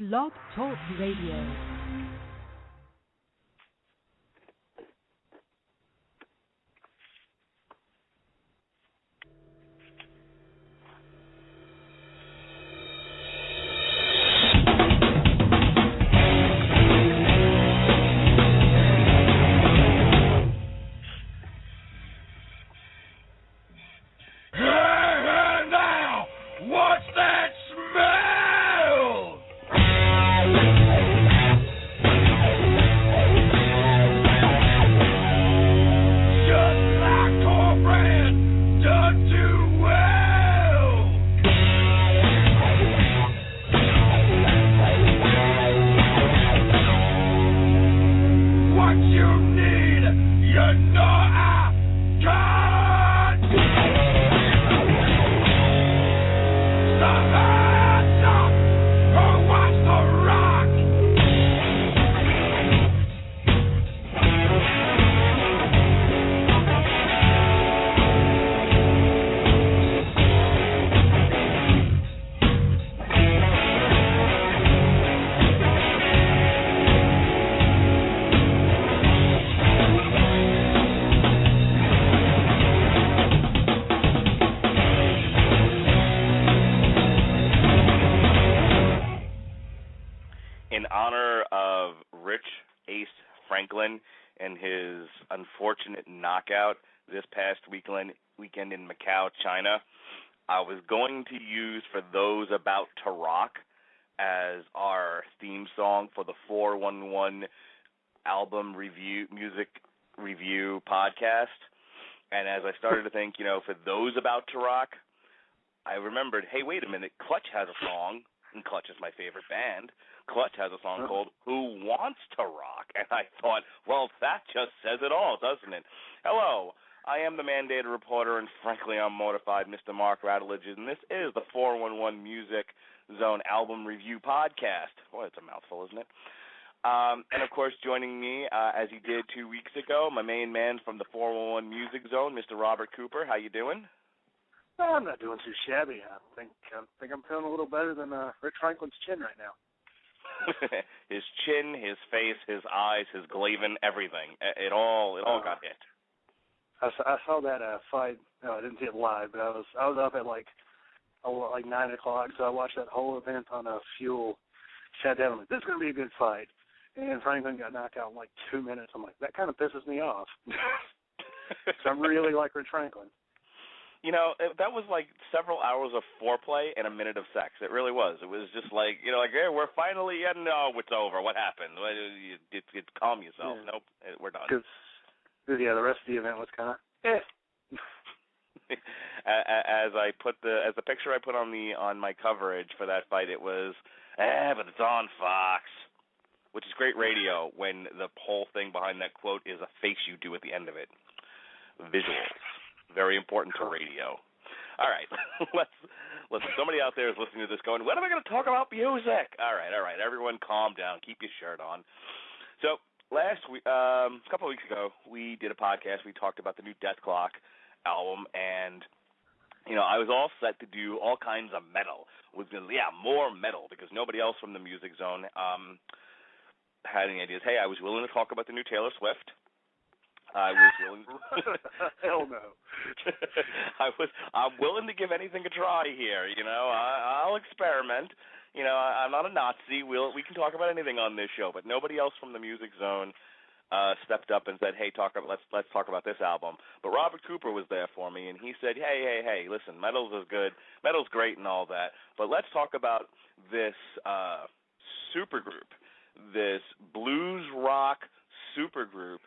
Blog Talk Radio. And his unfortunate knockout this past weekend in Macau, China, I was going to use For Those About to Rock as our theme song for the 411 album music review podcast. And as I started to think, For Those About to Rock, I remembered, hey, wait a minute, Clutch has a song, and Clutch is my favorite band. Clutch has a song called Who Wants to Rock? And I thought, well, that just says it all, doesn't it? Hello, I am the mandated reporter, and frankly, I'm mortified, Mr. Mark Radulich, and this is the 411 Music Zone Album Review Podcast. Boy, it's a mouthful, isn't it? And, of course, joining me, as he did 2 weeks ago, my main man from the 411 Music Zone, Mr. Robert Cooper. How you doing? Well, I'm not doing too shabby. I think I'm feeling a little better than Rich Franklin's chin right now. His chin, his face, his eyes, his glavin, everything. It all got hit. I saw that fight. No, I didn't see it live, but I was up at like 9 o'clock, so I watched that whole event on Fuel. Sat down and like, this is going to be a good fight. And Franklin got knocked out in like 2 minutes. I'm like, that kind of pisses me off. So I really like Rich Franklin. That was like several hours of foreplay and a minute of sex. It really was. It was just like, hey, we're finally, no, it's over. What happened? It's calm yourself. Yeah. Nope, we're done. Yeah, the rest of the event was kind of, As the picture I put on my coverage for that fight, it was, but it's on Fox, which is great radio when the whole thing behind that quote is a face you do at the end of it. Visuals. Very important to radio. All right, let's. Somebody out there is listening to this going, when am I going to talk about music? All right. Everyone calm down. Keep your shirt on. So last week, a couple of weeks ago, we did a podcast. We talked about the new Death Clock album, and, I was all set to do all kinds of metal. More metal, because nobody else from the Music Zone had any ideas. Hey, I was willing to talk about the new Taylor Swift. I was willing to... Hell no. I'm willing to give anything a try here, I'll experiment. I'm not a Nazi. We can talk about anything on this show, but nobody else from the Music Zone stepped up and said, hey, let's talk about this album. But Robert Cooper was there for me, and he said, hey, listen, metal's is good. Metal's great and all that, but let's talk about this supergroup, this blues rock supergroup,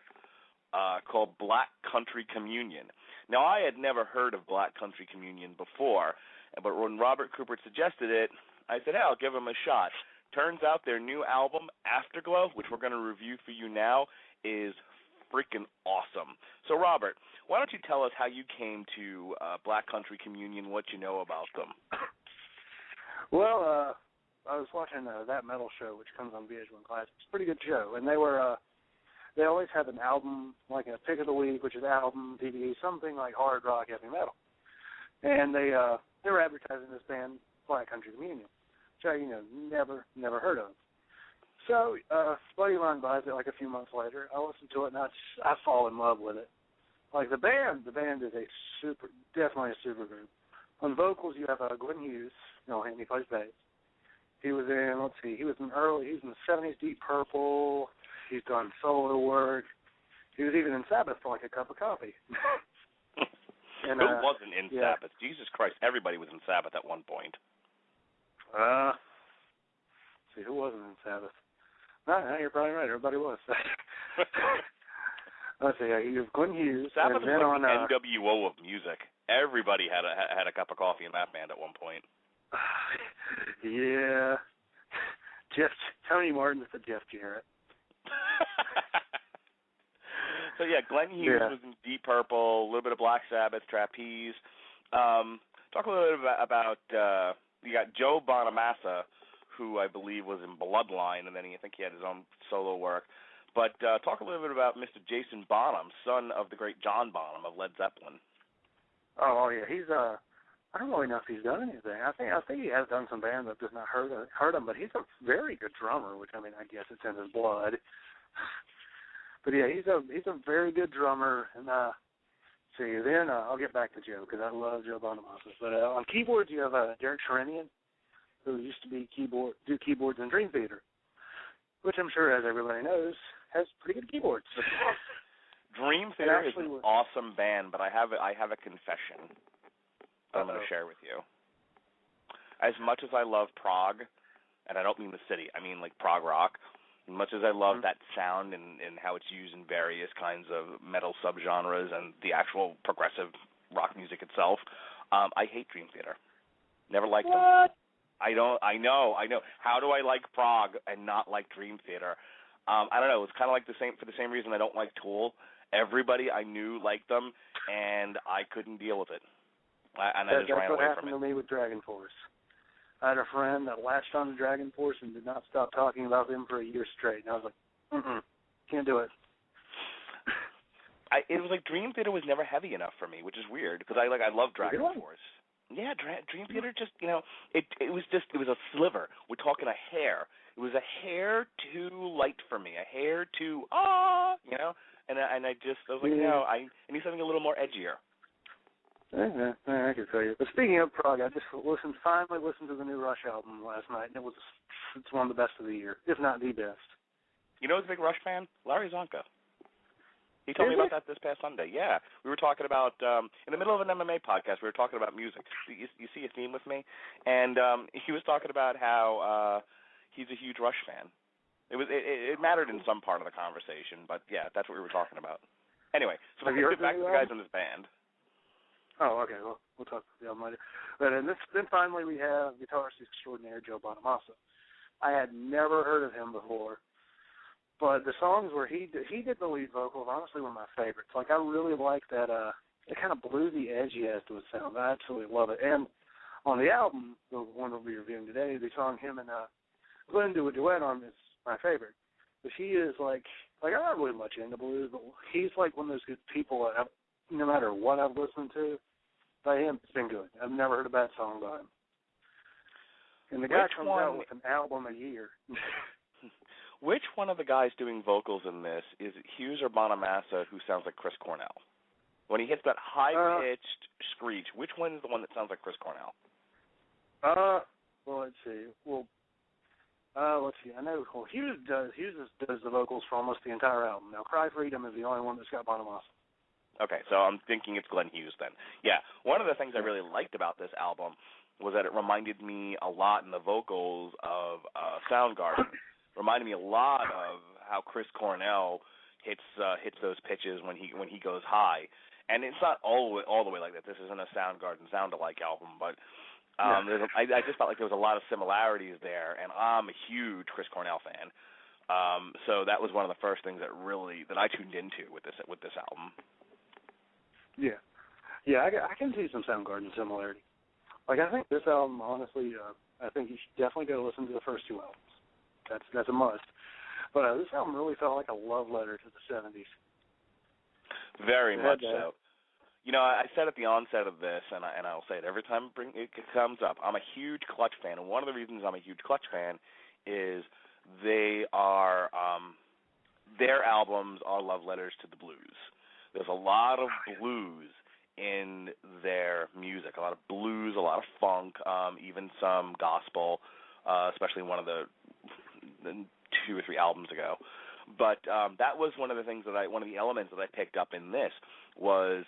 called Black Country Communion. Now, I had never heard of Black Country Communion before, but when Robert Cooper suggested it, I said, hey, I'll give him a shot. Turns out their new album, Afterglow, which we're going to review for you now, is freaking awesome. So, Robert, why don't you tell us how you came to Black Country Communion, what you know about them? Well, I was watching That Metal Show, which comes on VH1 Classics. It's a pretty good show, and they always have an album, like a pick of the week, which is album, DVD, something like hard rock, heavy metal. And they were advertising this band, Black Country Communion. I never heard of. So buddy of mine buys it like a few months later. I listen to it and I fall in love with it. Like the band is definitely a super group. On vocals you have Glenn Hughes, he plays bass. He was in he was in the 70s Deep Purple. He's done solo work. He was even in Sabbath for like a cup of coffee. And, who wasn't in Sabbath? Jesus Christ, everybody was in Sabbath at one point. See, who wasn't in Sabbath? No, you're probably right. Everybody was. Let's see. You have Glenn Hughes. Sabbath and then was like on, the NWO of music. Everybody had a cup of coffee in that band at one point. Yeah. Tony Martin said Jeff Jarrett. So Glenn Hughes was in Deep Purple, a little bit of Black Sabbath, Trapeze. Talk a little bit about you got Joe Bonamassa, who I believe was in Bloodline, and then I think he had his own solo work. But talk a little bit about Mr. Jason Bonham, son of the great John Bonham of Led Zeppelin. Oh yeah, he's I don't really know if he's done anything. I think he has done some bands. I've just not heard him, but he's a very good drummer, which I guess it's in his blood. But yeah, he's a very good drummer. And then I'll get back to Joe because I love Joe Bonamassa. But on keyboards you have Derek Sherinian, who used to do keyboards in Dream Theater, which I'm sure, as everybody knows, has pretty good keyboards. Dream Theater is an awesome band, but I have a confession that I'm going to share with you. As much as I love prog, and I don't mean the city, I mean like prog rock, as much as I love that sound and how it's used in various kinds of metal subgenres and the actual progressive rock music itself, I hate Dream Theater. Never liked them. I know. How do I like prog and not like Dream Theater? I don't know. It's kind of like for the same reason I don't like Tool. Everybody I knew liked them, and I couldn't deal with it. I just ran away from it. That's what happened to me with Dragon Force. I had a friend that latched on to Dragon Force and did not stop talking about them for a year straight. And I was like, can't do it. It was like Dream Theater was never heavy enough for me, which is weird because I love Dragon Force. Yeah, Dream Theater just, it was a sliver. We're talking a hair. It was a hair too light for me, a hair too, and I was like, I need something a little more edgier. Yeah, I can tell you. But speaking of prog, I just finally listened to the new Rush album last night, and it's one of the best of the year, if not the best. You know who's a big Rush fan? Larry Zonka. He told me about that this past Sunday. Yeah, we were talking about in the middle of an MMA podcast. We were talking about music. You see a theme with me, and he was talking about how he's a huge Rush fan. It mattered in some part of the conversation, but yeah, that's what we were talking about. Anyway, so let's get back to the guys in this band. Oh, okay. Well, we'll talk about the album later. But then finally we have guitarist extraordinaire Joe Bonamassa. I had never heard of him before, but the songs where he did the lead vocals, honestly, were my favorites. Like, I really like that, the kind of bluesy edge he has to his sound. I absolutely love it. And on the album, the one we'll be reviewing today, the song him and Glenn do a duet on is my favorite. But he is like I'm not really much into blues, but he's like one of those good people that no matter what I've listened to by him, it's been good. I've never heard a bad song by him. And the guy comes out with an album a year. Which one of the guys doing vocals in this is it Hughes or Bonamassa who sounds like Chris Cornell? When he hits that high-pitched screech, which one is the one that sounds like Chris Cornell? Well, let's see. Let's see. I know Hughes does the vocals for almost the entire album. Now, Cry Freedom is the only one that's got Bonamassa. Okay, so I'm thinking it's Glenn Hughes then. Yeah, one of the things I really liked about this album was that it reminded me a lot in the vocals of Soundgarden. Reminded me a lot of how Chris Cornell hits those pitches when he goes high. And it's not all the way like that. This isn't a Soundgarden sound-alike album, but I just felt like there was a lot of similarities there, and I'm a huge Chris Cornell fan. So that was one of the first things that I tuned into with this album. Yeah, I can see some Soundgarden similarity. Like, I think this album, honestly, I think you should definitely go listen to the first two albums. That's a must. But this album really felt like a love letter to the 70s. Very much so. You know, I said at the onset of this, and I'll say it every time it comes up, I'm a huge Clutch fan, and one of the reasons I'm a huge Clutch fan is they are their albums are love letters to the blues. There's a lot of blues in their music, a lot of blues, a lot of funk, even some gospel, especially one of the 2 or 3 albums ago. But that was one of the elements that I picked up in this was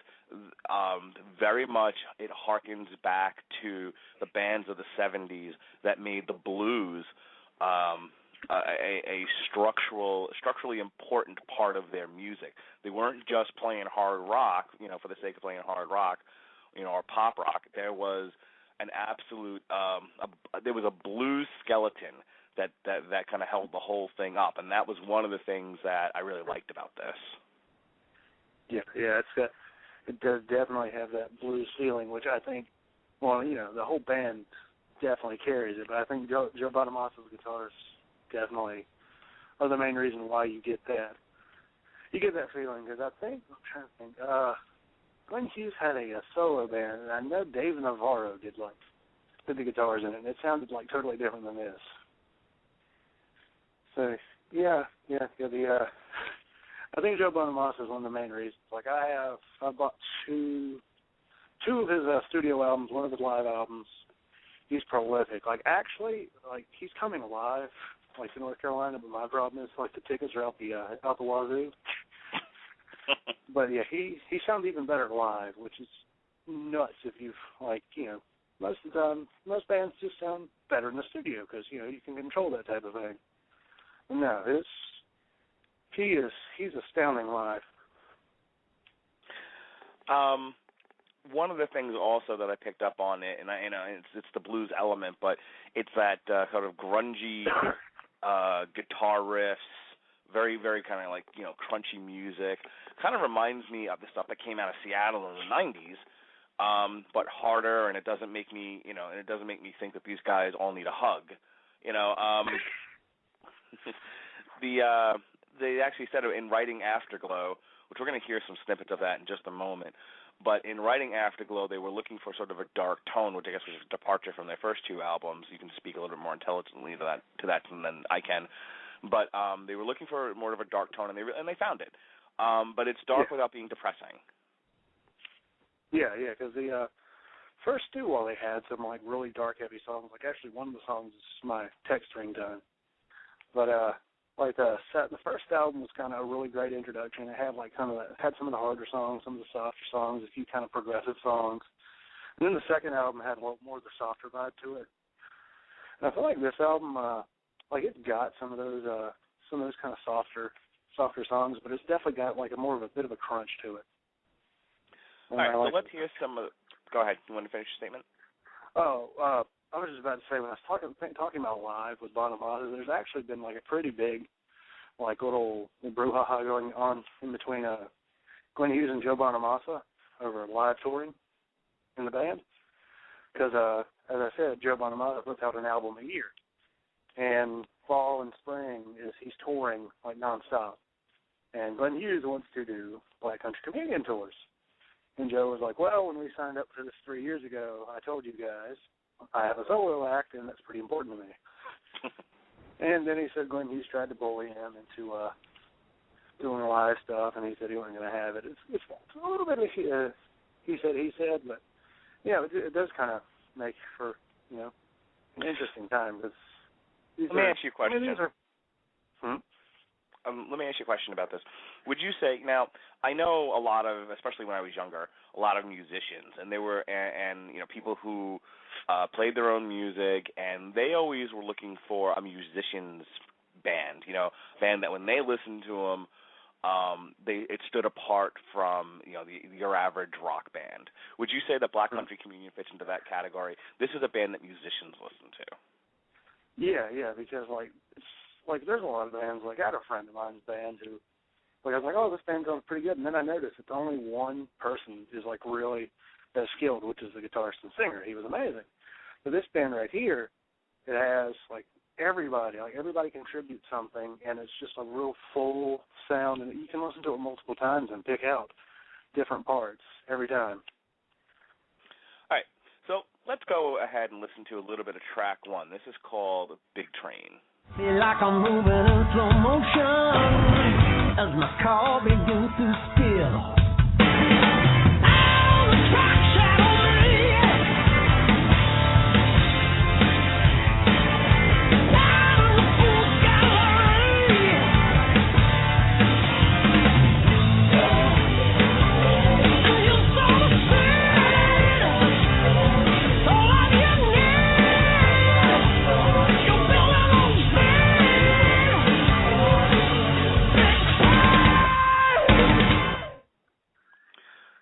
very much it harkens back to the bands of the 70s that made the blues a structurally important part of their music. They weren't just playing hard rock, you know, for the sake of playing hard rock, you know, or pop rock. There was an absolute there was a blues skeleton that kind of held the whole thing up, and that was one of the things that I really liked about this. Yeah, it does definitely have that blues feeling, which I think, well, you know, the whole band definitely carries it, but I think Joe Bonamassa's guitars definitely are the main reason why you get that. You get that feeling, because I'm trying to think, Glenn Hughes had a solo band, and I know Dave Navarro did the guitars in it, and it sounded like totally different than this. So yeah. I think Joe Bonamassa is one of the main reasons. Like I bought two of his studio albums, one of his live albums. He's prolific. Like actually, like he's coming live, like to North Carolina. But my problem is like the tickets are out the wazoo. But yeah, he sounds even better live, which is nuts. If you've like most of the time, most bands just sound better in the studio because you can control that type of thing. No, he's astounding live. One of the things also that I picked up on it, and it's the blues element, but it's that sort of grungy guitar riffs, very, very kind of like crunchy music. Kind of reminds me of the stuff that came out of Seattle in the '90s, but harder, and it doesn't make me think that these guys all need a hug. They actually said in writing Afterglow, which we're going to hear some snippets of that in just a moment, but in writing Afterglow, they were looking for sort of a dark tone, which I guess was a departure from their first 2 albums. You can speak a little bit more intelligently to that than I can. But they were looking for more of a dark tone, and they found it. But it's dark without being depressing. Yeah, because the first 2, while they had some like really dark, heavy songs, like actually one of the songs is my text ringtone. But the first album was kind of a really great introduction. It had some of the harder songs, some of the softer songs, a few kind of progressive songs. And then the second album had a little more of the softer vibe to it. And I feel like this album, it's got some of those kind of softer songs, but it's definitely got like more of a bit of a crunch to it. And all right, so let's hear some of the... Go ahead. You want to finish your statement? I was just about to say, when I was talking about live with Bonamassa, there's actually been like a pretty big little brouhaha going on in between Glenn Hughes and Joe Bonamassa over live touring in the band. Because, as I said, Joe Bonamassa puts out an album a year. And fall and spring he's touring like nonstop. And Glenn Hughes wants to do Black Country Comedian tours. And Joe was like, well, when we signed up for this 3 years ago, I told you guys I have a solo act, and that's pretty important to me. And then he said Glenn Hughes tried to bully him into doing live stuff, and he said he wasn't going to have it. It's a little bit of he said, but yeah, it does kind of make for an interesting time. Because let me ask you a question. Let me ask you a question about this. Would you say, now, I know a lot of, especially when I was younger, a lot of musicians, and they were, and people who played their own music, and they always were looking for a musician's band, a band that when they listened to them, it stood apart from, your average rock band. Would you say that Black Country Comedian fits into that category? This is a band that musicians listen to. Yeah, because, there's a lot of bands, I had a friend of mine's band who, I was like, oh, this band sounds pretty good, and then I noticed that only one person is, really as skilled, which is the guitarist and singer. He was amazing. But this band right here, it has, everybody, everybody contributes something, and it's just a real full sound, and you can listen to it multiple times and pick out different parts every time. All right, so let's go ahead and listen to a little bit of track 1. This is called Big Train. Feel like I'm moving in slow motion as my car begins to spill.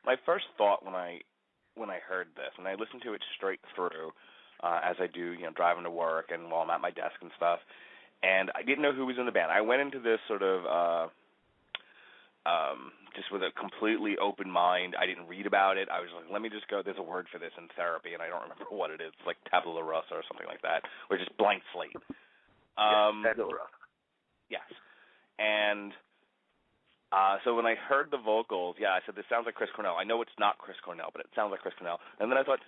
My first thought when I heard this, and I listened to it straight through, as I do, driving to work and while I'm at my desk and stuff, and I didn't know who was in the band. I went into this sort of just with a completely open mind. I didn't read about it. I was like, let me just go. There's a word for this in therapy, and I don't remember what it is. It's like tabula rasa or something like that, or just blank slate. Tabula rasa. Yes, and. So when I heard the vocals, I said, this sounds like Chris Cornell. I know it's not Chris Cornell, but it sounds like Chris Cornell. And then I thought,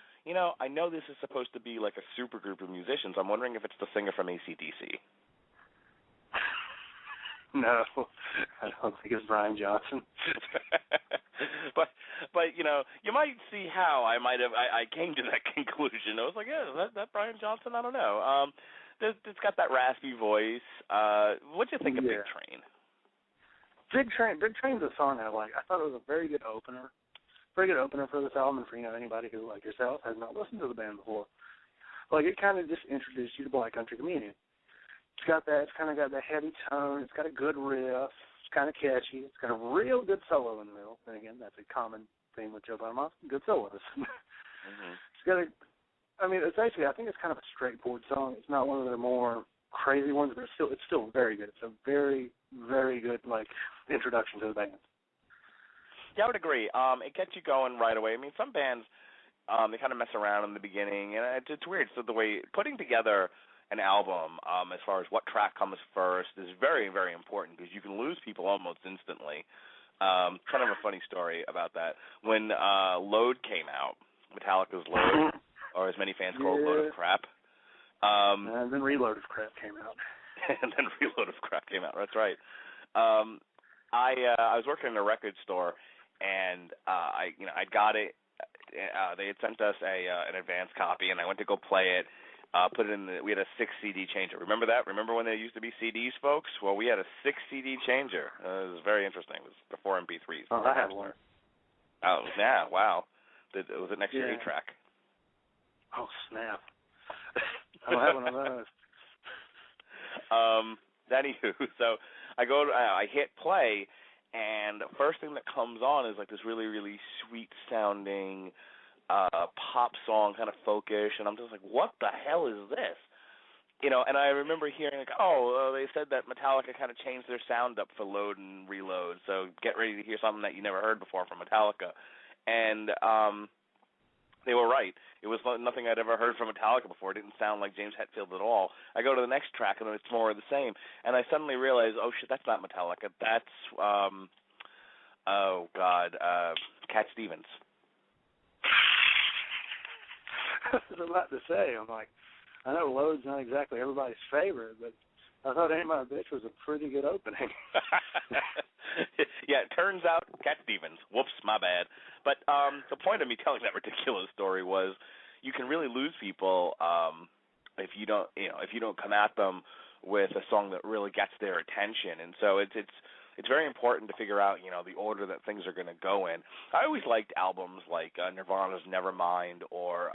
I know this is supposed to be like a super group of musicians. I'm wondering if it's the singer from AC/DC. No, I don't think it's Brian Johnson. but you might see how I came to that conclusion. I was like, is that Brian Johnson? I don't know. It's got that raspy voice. What'd you think of Big Train? Big Train's a song I like. I thought it was a very good opener for this album, and for anybody who, like yourself, has not listened to the band before. Like, it kind of just introduced you to Black Country Communion. It's kind of got that heavy tone. It's got a good riff. It's kind of catchy. It's got a real good solo in the middle. And again, that's a common theme with Joe Bonamassa. Good solos. It's got it's basically, I think it's kind of a straightforward song. It's not one of their more crazy ones, but it's still very good. It's a very, very good introduction to the band. Yeah, I would agree. It gets you going right away. I mean, some bands they kind of mess around in the beginning, and it's weird. So the way putting together an album, as far as what track comes first, is very, very important because you can lose people almost instantly. Kind of a funny story about that. When Load came out, Metallica's Load, or as many fans call it, Load of Crap. And then Reload of Crap came out. And then Reload of Crap came out. That's right. I was working in a record store, and I got it. They had sent us an advance copy, and I went to go play it. Put it in. We had a 6 CD changer. Remember that? Remember when there used to be CDs, folks? Well, we had a 6 CD changer. It was very interesting. It was before MP3s. Oh, I had one. Oh, yeah, wow. It was next to 8-track. Oh, snap. I don't have one of those. Anywho, so I hit play, and the first thing that comes on is like this really, really sweet sounding pop song, kind of folkish, and I'm just like, what the hell is this? And I remember hearing like, they said that Metallica kind of changed their sound up for Load and Reload, so get ready to hear something that you never heard before from Metallica. And they were right. It was nothing I'd ever heard from Metallica before. It didn't sound like James Hetfield at all. I go to the next track, and it's more of the same. And I suddenly realize, oh, shit, that's not Metallica. That's, Cat Stevens. I was about to say, I'm like, I know Load's not exactly everybody's favorite, but I thought Ain't My Bitch was a pretty good opening. Yeah, it turns out Cat Stevens. Whoops, my bad. But the point of me telling that ridiculous story was you can really lose people if you don't come at them with a song that really gets their attention. And so it's very important to figure out the order that things are going to go in. I always liked albums like Nirvana's Nevermind or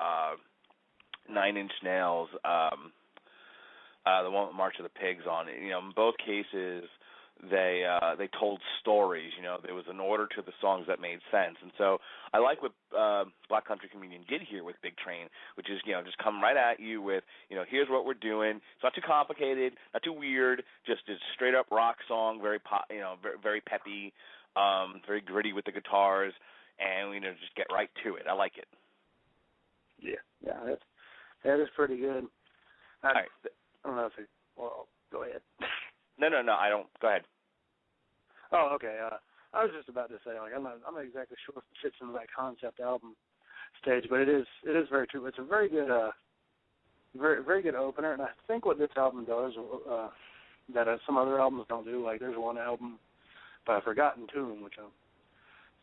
Nine Inch Nails, the one with March of the Pigs on it. In both cases, they told stories. There was an order to the songs that made sense, and so I like what Black Country Communion did here with Big Train, which is just come right at you with here's what we're doing. It's not too complicated, not too weird, just a straight up rock song, very pop, very peppy, very gritty with the guitars, and just get right to it. I like it. Yeah, that is pretty good. All right. I don't know if well, go ahead. No, I don't. Go ahead. Oh, okay. I was just about to say, like, I'm not exactly sure if it fits into that concept album stage, but it is very true. It's a very good, very good opener, and I think what this album does that some other albums don't do, like there's one album by Forgotten Tomb, which is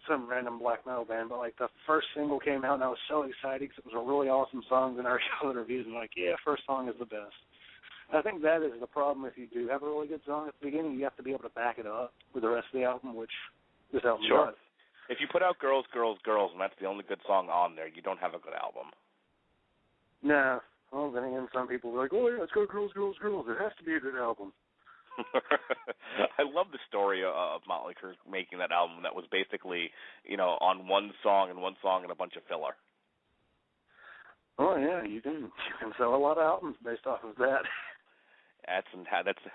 some random black metal band, but like the first single came out, and I was so excited because it was a really awesome song, and I read all the reviews, and like, yeah, first song is the best. I think that is the problem if you do have a really good song at the beginning. You have to be able to back it up with the rest of the album, which this album does. If you put out Girls, Girls, Girls, and that's the only good song on there, you don't have a good album. No. Well, then again, some people are like, oh, yeah, it's got Girls, Girls, Girls. It has to be a good album. I love the story of Motley Crue making that album that was basically, on one song and a bunch of filler. Oh, yeah, you can sell a lot of albums based off of that. That's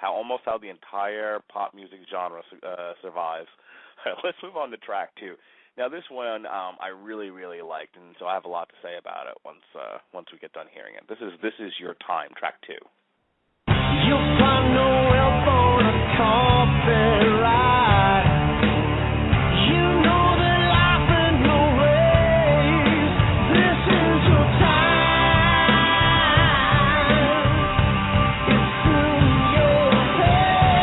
almost how the entire pop music genre survives. Let's move on to track 2. Now, this one I really, really liked, and so I have a lot to say about it once we get done hearing it. This is Your Time, track 2. You'll find nowhere for a coffee ride. You know that life ain't no race. This is your time. It's in your hands.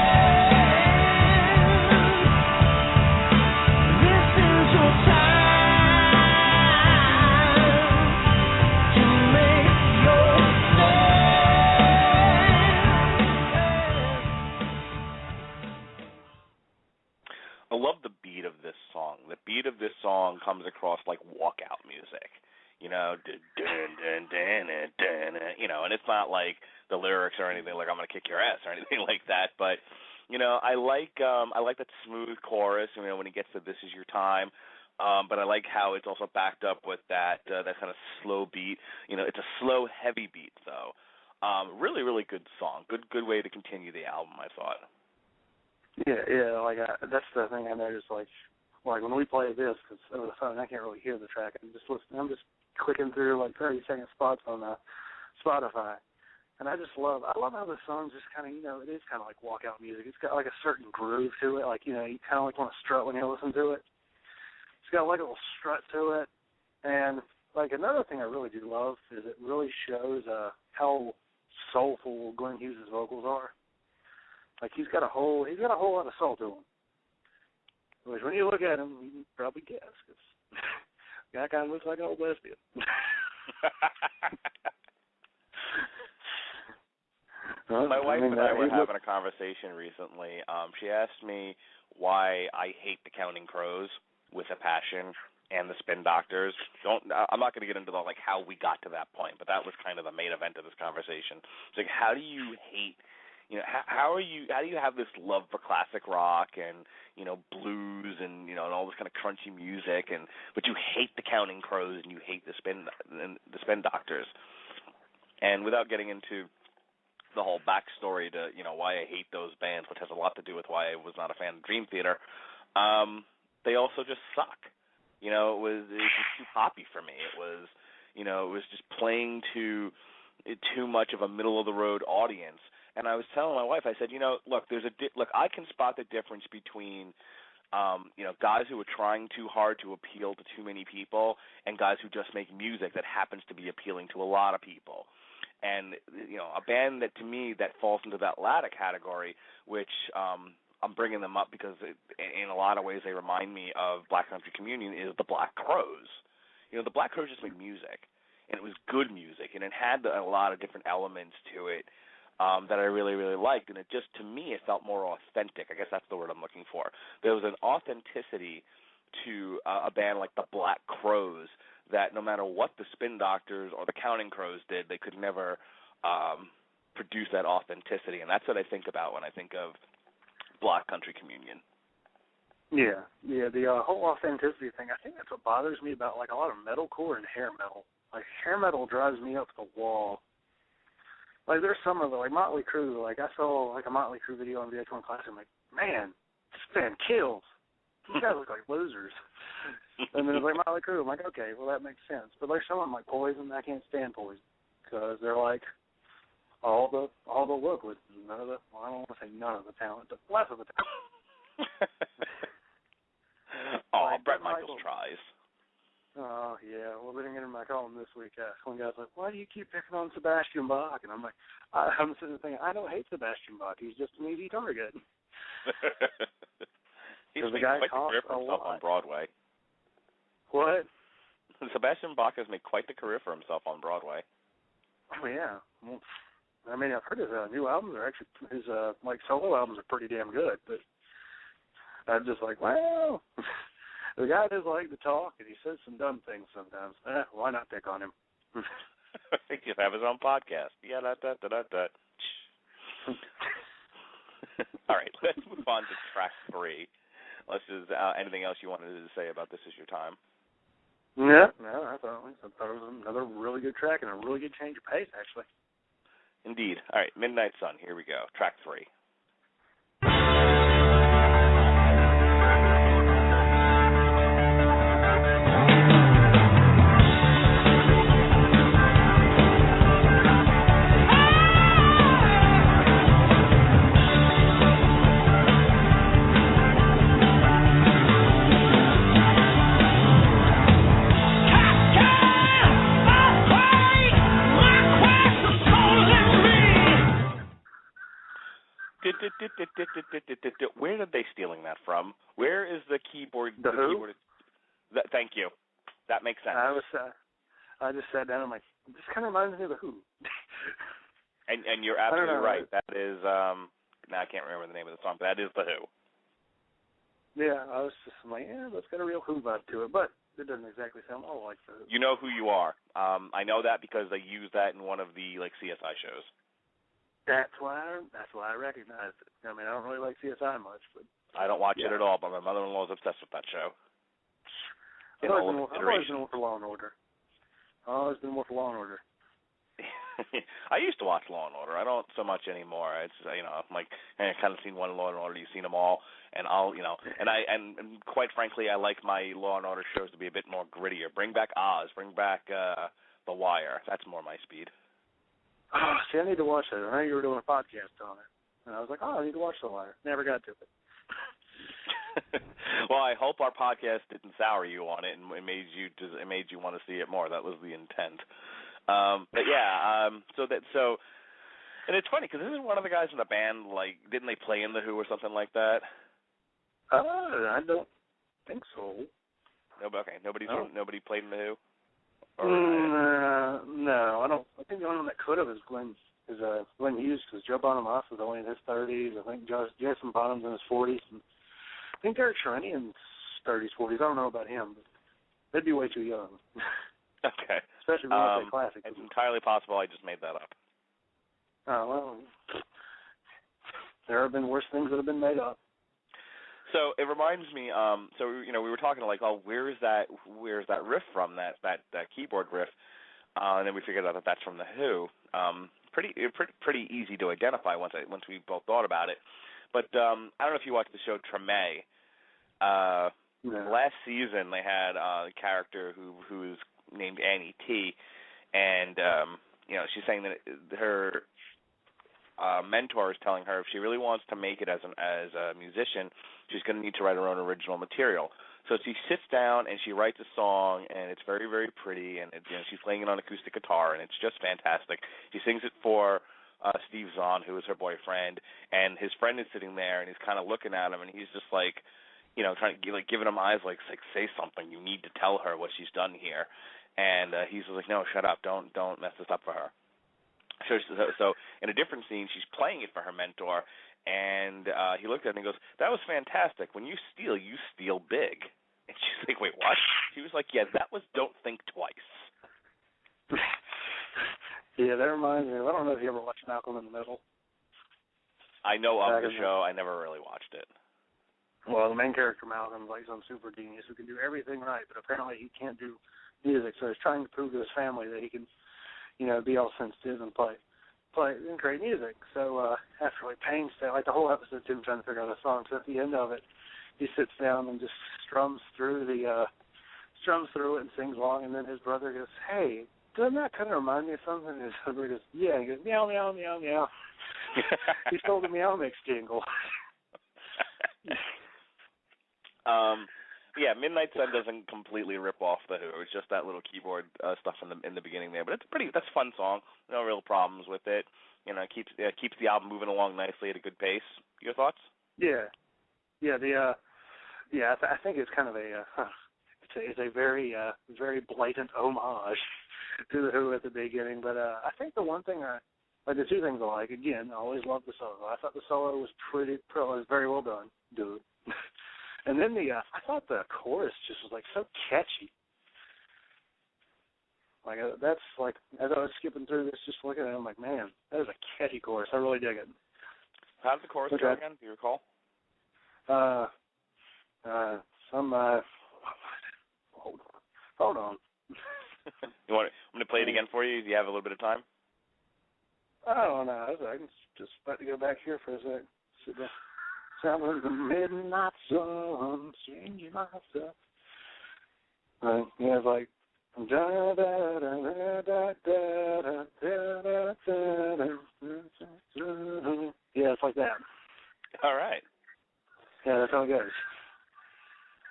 This is your time to make your I love the beat of this song. The beat of this song comes across like walkout music, and it's not like the lyrics or anything like I'm gonna kick your ass or anything like that. But I like that smooth chorus. When he gets to This Is Your Time. But I like how it's also backed up with that kind of slow beat. It's a slow, heavy beat though. Really, really good song. Good way to continue the album, I thought. Yeah, like that's the thing I noticed. Like when we play this, because over the phone I can't really hear the track. I'm just listening. I'm just clicking through like 30-second spots on Spotify, and I love how the song's just kind of it is kind of like walkout music. It's got like a certain groove to it. Like you kind of like want to strut when you listen to it. It's got like a little strut to it, and like another thing I really do love is it really shows how soulful Glenn Hughes' vocals are. Like he's got a whole lot of soul to him. Which when you look at him, you can probably guess because guy kind of looks like an old lesbian. My wife and I were having a conversation recently. She asked me why I hate the Counting Crows with a passion and the Spin Doctors. I'm not going to get into how we got to that point, but that was kind of the main event of this conversation. It's like, how do you hate? How do you have this love for classic rock and blues and and all this kind of crunchy music but you hate the Counting Crows and you hate the Spin Doctors? And without getting into the whole backstory to why I hate those bands, which has a lot to do with why I was not a fan of Dream Theater, they also just suck. It was just too poppy for me. It was it was just playing to too much of a middle of the road audience. And I was telling my wife, I said, look, I can spot the difference between, guys who are trying too hard to appeal to too many people and guys who just make music that happens to be appealing to a lot of people. And, a band that, to me, that falls into that latter category, which I'm bringing them up because in a lot of ways they remind me of Black Country Communion, is the Black Crowes. The Black Crowes just made music, and it was good music, and it had a lot of different elements to it. That I really, really liked, and it just, to me, it felt more authentic. I guess that's the word I'm looking for. There was an authenticity to a band like the Black Crowes that no matter what the Spin Doctors or the Counting Crows did, they could never produce that authenticity, and that's what I think about when I think of Black Country Communion. Yeah, the whole authenticity thing, I think that's what bothers me about a lot of metalcore and hair metal. Like, hair metal drives me up the wall. Like, there's some of the, Motley Crue, I saw, a Motley Crue video on VH1 Classic. I'm like, man, this band kills. These guys look like losers. And then it's Motley Crue. I'm like, okay, well, that makes sense. But there's some of them, Poison. I can't stand Poison because they're, all the look with none of the, I don't want to say none of the talent, but less of the talent. Oh, Bret Michaels tries. Oh, yeah. Well, they didn't get in my column this week. One guy's like, why do you keep picking on Sebastian Bach? And I'm like, I'm sitting there thinking, I don't hate Sebastian Bach. He's just an easy target. He's made quite the career for himself on Broadway. What? Sebastian Bach has made quite the career for himself on Broadway. Oh, yeah. Well, I mean, I've heard his new albums are actually, his solo albums are pretty damn good, but I'm just like, wow. The guy does like to talk, and he says some dumb things sometimes. Why not pick on him? He just have his own podcast. Yeah, that. All right, let's move on to track 3. Unless there's anything else you wanted to say about This Is Your Time. No, I thought it was another really good track and a really good change of pace, actually. Indeed. All right, Midnight Sun, here we go. Track 3. Where are they stealing that from? Where is the keyboard? The Who? Keyboard, thank you. That makes sense. I just sat down and I'm like, this kind of reminds me of The Who. and you're absolutely right. That is, now I can't remember the name of the song, but that is The Who. Yeah, I was just like, that's got a real Who vibe to it, but it doesn't exactly sound all like The Who. You know who you are. I know that because they used that in one of the CSI shows. That's why I recognize it. I mean, I don't really like CSI much, but I don't watch it at all. But my mother-in-law is obsessed with that show. I've always been more for Law and Order. I used to watch Law and Order. I don't so much anymore. It's I'm like, I've kind of seen one Law and Order. You've seen them all, and and quite frankly, I like my Law and Order shows to be a bit more grittier. Bring back Oz. Bring back The Wire. That's more my speed. Oh, see, I need to watch that. I know you were doing a podcast on it. And I was like, I need to watch The Wire. Never got to it. Well, I hope our podcast didn't sour you on it and it made you want to see it more. That was the intent. But yeah, and it's funny because isn't one of the guys in the band, didn't they play in The Who or something like that? I don't think so. No, okay. Nobody played in The Who? No, I don't. I think the only one that could have is Glenn Hughes, because Joe Bonamassa is only in his 30s. I think Jason Bonham's in his 40s. And I think Derek Sherinian's 30s, 40s. I don't know about him, but they'd be way too young. Okay. Especially when they play classic. It's entirely possible I just made that up. Oh, well, there have been worse things that have been made up. So it reminds me. We were talking where's that riff from? That keyboard riff, and then we figured out that that's from The Who. Pretty easy to identify once we both thought about it. But I don't know if you watched the show Treme. Last season they had a character who is named Annie T, and she's saying that her mentor is telling her if she really wants to make it as a musician, she's going to need to write her own original material. So she sits down and she writes a song, and it's very, very pretty, and she's playing it on acoustic guitar, and it's just fantastic. She sings it for Steve Zahn, who is her boyfriend, and his friend is sitting there, and he's kind of looking at him, and he's just trying to giving him eyes say something. You need to tell her what she's done here. And he's like, no, shut up, don't mess this up for her. So in a different scene, she's playing it for her mentor, and he looked at her and goes, that was fantastic. When you steal big. And she's like, wait, what? She was like, yeah, that was Don't Think Twice. Yeah, that reminds me. I don't know if you ever watched Malcolm in the Middle. I know of the show. I never really watched it. Well, the main character, Malcolm, some super genius who can do everything right, but apparently he can't do music, so he's trying to prove to his family that he can, be all sensitive and play and create music. So after painstaking, the whole episode, Tim trying to figure out a song. So at the end of it, he sits down and just strums through it and sings along. And then his brother goes, "Hey, doesn't that kind of remind me of something?" And his brother goes, "Yeah." And he goes, "Meow, meow, meow, meow." He stole the Meow Mix jingle. Yeah, Midnight Sun doesn't completely rip off the Who. It's just that little keyboard stuff in the beginning there. But that's a fun song. No real problems with it. You know, it keeps the album moving along nicely at a good pace. Your thoughts? Yeah. I think it's kind of it's a very very blatant homage to the Who at the beginning. But I think the one thing the two things I like, again, I always loved the solo. I thought the solo was was very well done, dude. And then I thought the chorus just was like so catchy. Like that's like, as I was skipping through this, just looking at it, I'm like, man, that is a catchy chorus. I really dig it. How did the chorus go again? Do you recall? Hold on. I'm going to play it again for you. Do you have a little bit of time? I don't know. I can just about to go back here for a sec. Sound of the midnight sun, changing myself. Yeah, it's like da da da da da da da da da. Yeah, it's like that. All right. Yeah, that's how it goes.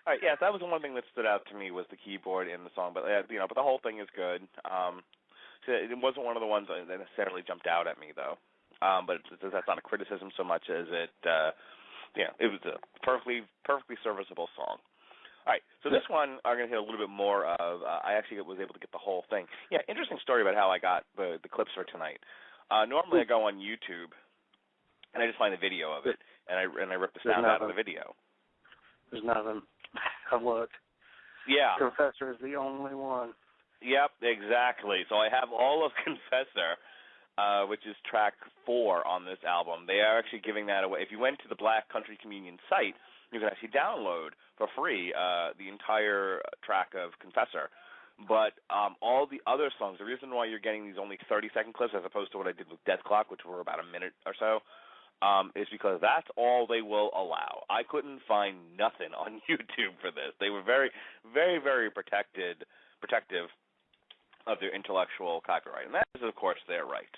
All right. Yeah, that was the one thing that stood out to me was the keyboard in the song, but but the whole thing is good. So it wasn't one of the ones that necessarily jumped out at me though. But that's not a criticism so much as it. It was a perfectly serviceable song. All right, so this one I'm going to hit a little bit more of. I actually was able to get the whole thing. Yeah, interesting story about how I got the clips for tonight. Normally I go on YouTube and I just find the video of it and I rip the sound out of the video. There's nothing. I've looked. Yeah. Confessor is the only one. Yep, exactly. So I have all of Confessor, which is track 4 on this album. They are actually giving that away. If you went to the Black Country Communion site, you can actually download for free the entire track of Confessor. But all the other songs, the reason why you're getting these only 30-second clips as opposed to what I did with Death Clock, which were about a minute or so, is because that's all they will allow. I couldn't find nothing on YouTube for this. They were very, very, very protective of their intellectual copyright, and that is, of course, their right.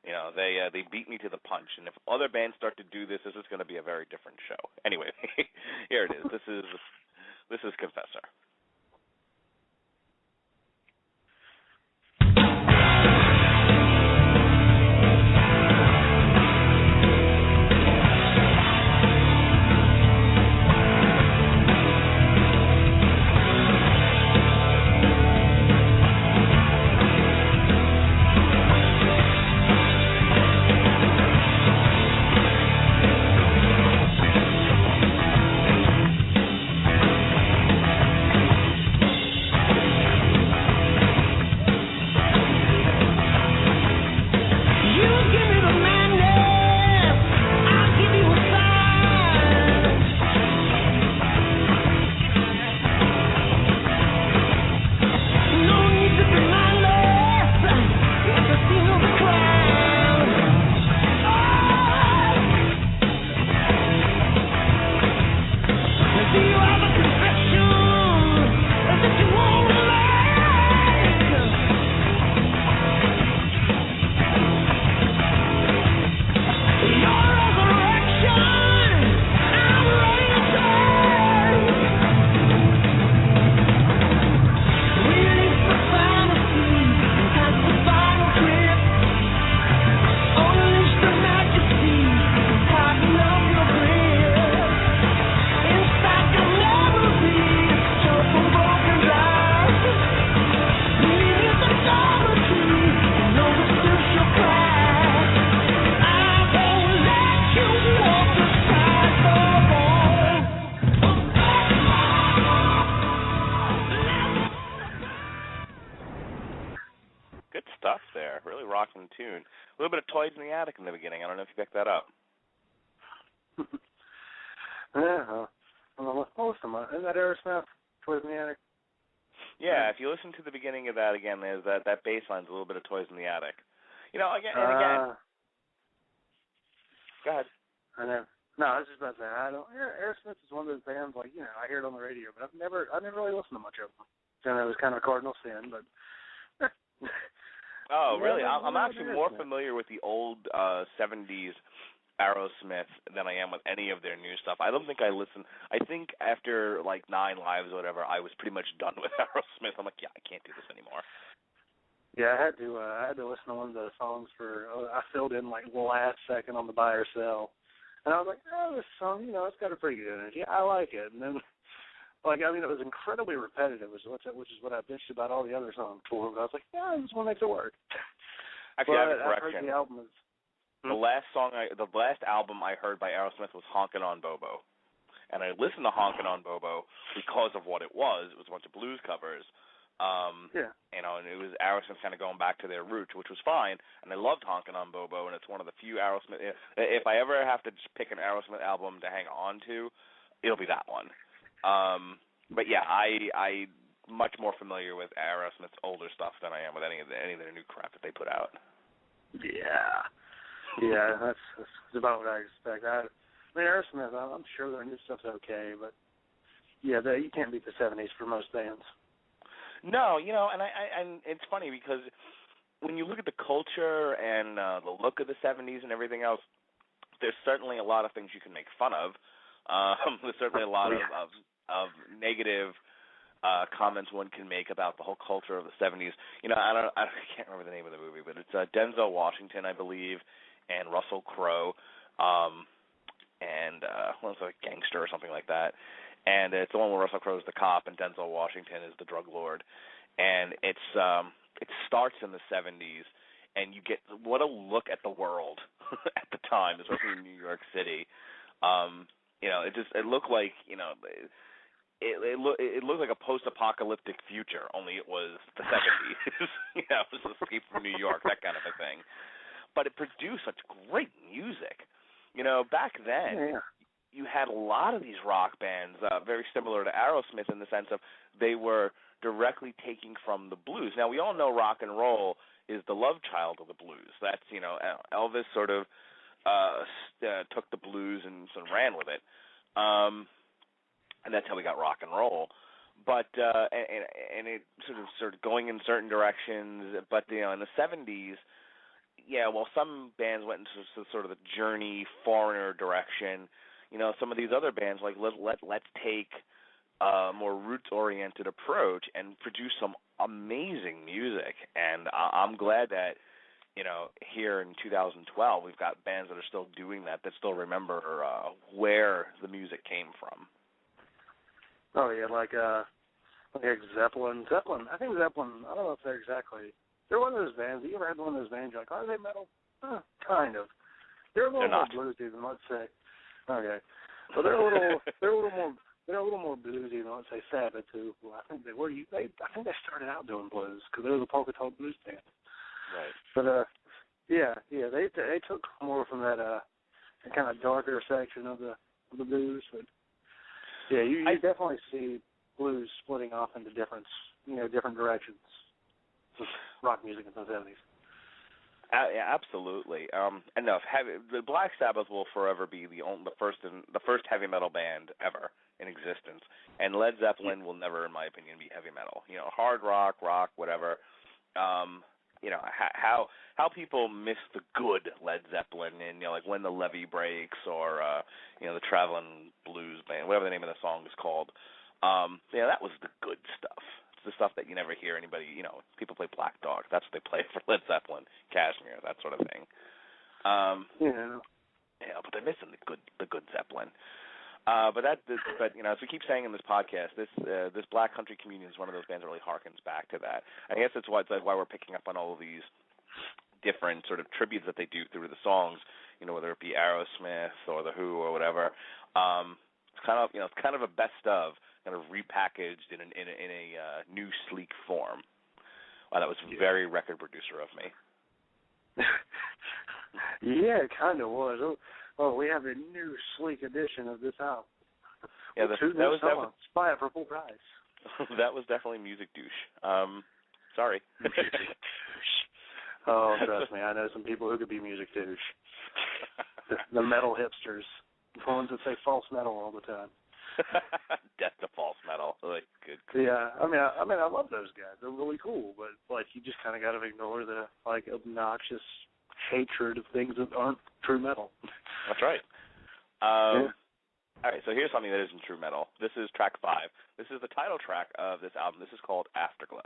You know, they beat me to the punch, and if other bands start to do this, this is going to be a very different show. Anyway, here it is. This is Confessor. Tune. A little bit of Toys in the Attic in the beginning. I don't know if you picked that up. Yeah, most of them. Isn't that Aerosmith, Toys in the Attic? Yeah, if you listen to the beginning of that again, there's that bass line's a little bit of Toys in the Attic. You know, again. Go ahead. I know. No, I was just about to say, Aerosmith is one of those bands, like, you know, I hear it on the radio, but I've never really listened to much of them. So it was kind of a cardinal sin, but... Oh, really? I'm actually more familiar with the old 70s Aerosmith than I am with any of their new stuff. I don't think I listen. I think after like 9 lives or whatever, I was pretty much done with Aerosmith. I'm like, yeah, I can't do this anymore. Yeah, I had to listen to one of the songs I filled in like the last second on the Buy or Sell, and I was like, oh, this song, it's got a pretty good energy. I like it. And then, it was incredibly repetitive, which is what I bitched about all the other songs for. But I was like, yeah, this one makes it work. Actually, I have a correction. I heard the album is. The last album I heard by Aerosmith was Honkin' on Bobo, and I listened to Honkin' on Bobo because of what it was. It was a bunch of blues covers. And it was Aerosmith kind of going back to their roots, which was fine. And I loved Honkin' on Bobo, and it's one of the few Aerosmith. If I ever have to just pick an Aerosmith album to hang on to, it'll be that one. But yeah, I much more familiar with Aerosmith's older stuff than I am with any of their new crap that they put out. Yeah. Yeah, that's about what I expect. Aerosmith, I'm sure their new stuff's okay, but yeah, you can't beat the '70s for most bands. No, and it's funny because when you look at the culture and the look of the '70s and everything else, there's certainly a lot of things you can make fun of. There's certainly a lot of negative comments one can make about the whole culture of the '70s. I can't remember the name of the movie, but it's Denzel Washington, I believe, and Russell Crowe, and well, it's like a gangster or something like that. And it's the one where Russell Crowe is the cop and Denzel Washington is the drug lord. And it starts in the '70s, and you get what a look at the world at the time, especially in New York City. It looked like it looked like a post-apocalyptic future, only it was the '70s. It was Escape from New York, that kind of a thing. But it produced such great music. Back then, you had a lot of these rock bands, very similar to Aerosmith in the sense of they were directly taking from the blues. Now, we all know rock and roll is the love child of the blues. That's, Elvis sort of took the blues and sort of ran with it. And that's how we got rock and roll. But and it sort of going in certain directions. But in the '70s, some bands went into sort of the Journey, Foreigner direction. Some of these other bands like let's take a more roots-oriented approach and produce some amazing music. And I'm glad that here in 2012 we've got bands that are still doing that still remember where the music came from. Oh yeah, like Zeppelin. I think Zeppelin. I don't know if they're one of those bands. You ever had one of those bands? You're like, are they metal? Kind of. They're a little more bluesy than, let's say. Okay, well they're a little more bluesy than, let's say, Sabbath, who I think they were. I think they started out doing blues because they were the polka dot blues band. Right. But they took more from that kind of darker section of the blues. But yeah, you definitely see blues splitting off into different directions. Rock music in the '70s. Yeah, absolutely. And no, the Black Sabbath will forever be the first heavy metal band ever in existence, and Led Zeppelin will never, in my opinion, be heavy metal. Hard rock, whatever. How people miss the good Led Zeppelin and like When the Levee Breaks or the Traveling Blues Band, whatever the name of the song is called. That was the good stuff. It's the stuff that you never hear anybody. People play Black Dog. That's what they play for Led Zeppelin, Kashmir, that sort of thing. But they're missing the good Zeppelin. But as we keep saying in this podcast, this Black Country Communion is one of those bands that really harkens back to that. I guess that's why we're picking up on all of these different sort of tributes that they do through the songs. Whether it be Aerosmith or the Who or whatever. It's kind of a best of, kind of repackaged in a new sleek form. Wow, that was very record producer of me. Yeah, it kind of was. Oh, we have a new sleek edition of this album. Yeah, that was buy it for full price. That was definitely music douche. Sorry. Oh, trust me, I know some people who could be music douche. The metal hipsters, the ones that say false metal all the time. Death to false metal. Like, good. Yeah, I mean, I love those guys. They're really cool, but like, you just kind of got to ignore the like obnoxious hatred of things that aren't true metal. That's right. All right, so here's something that isn't true metal. This is track 5. This is the title track of this album. This is called Afterglow.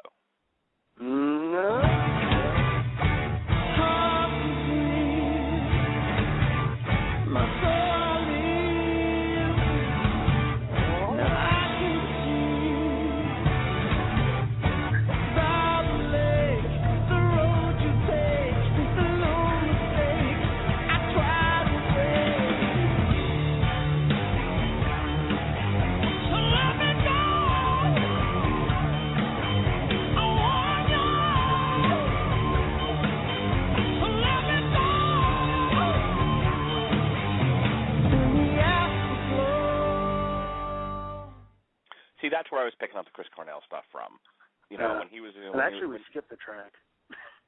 See, that's where I was picking up the Chris Cornell stuff from. You know, when he was... And actually, we skipped the track.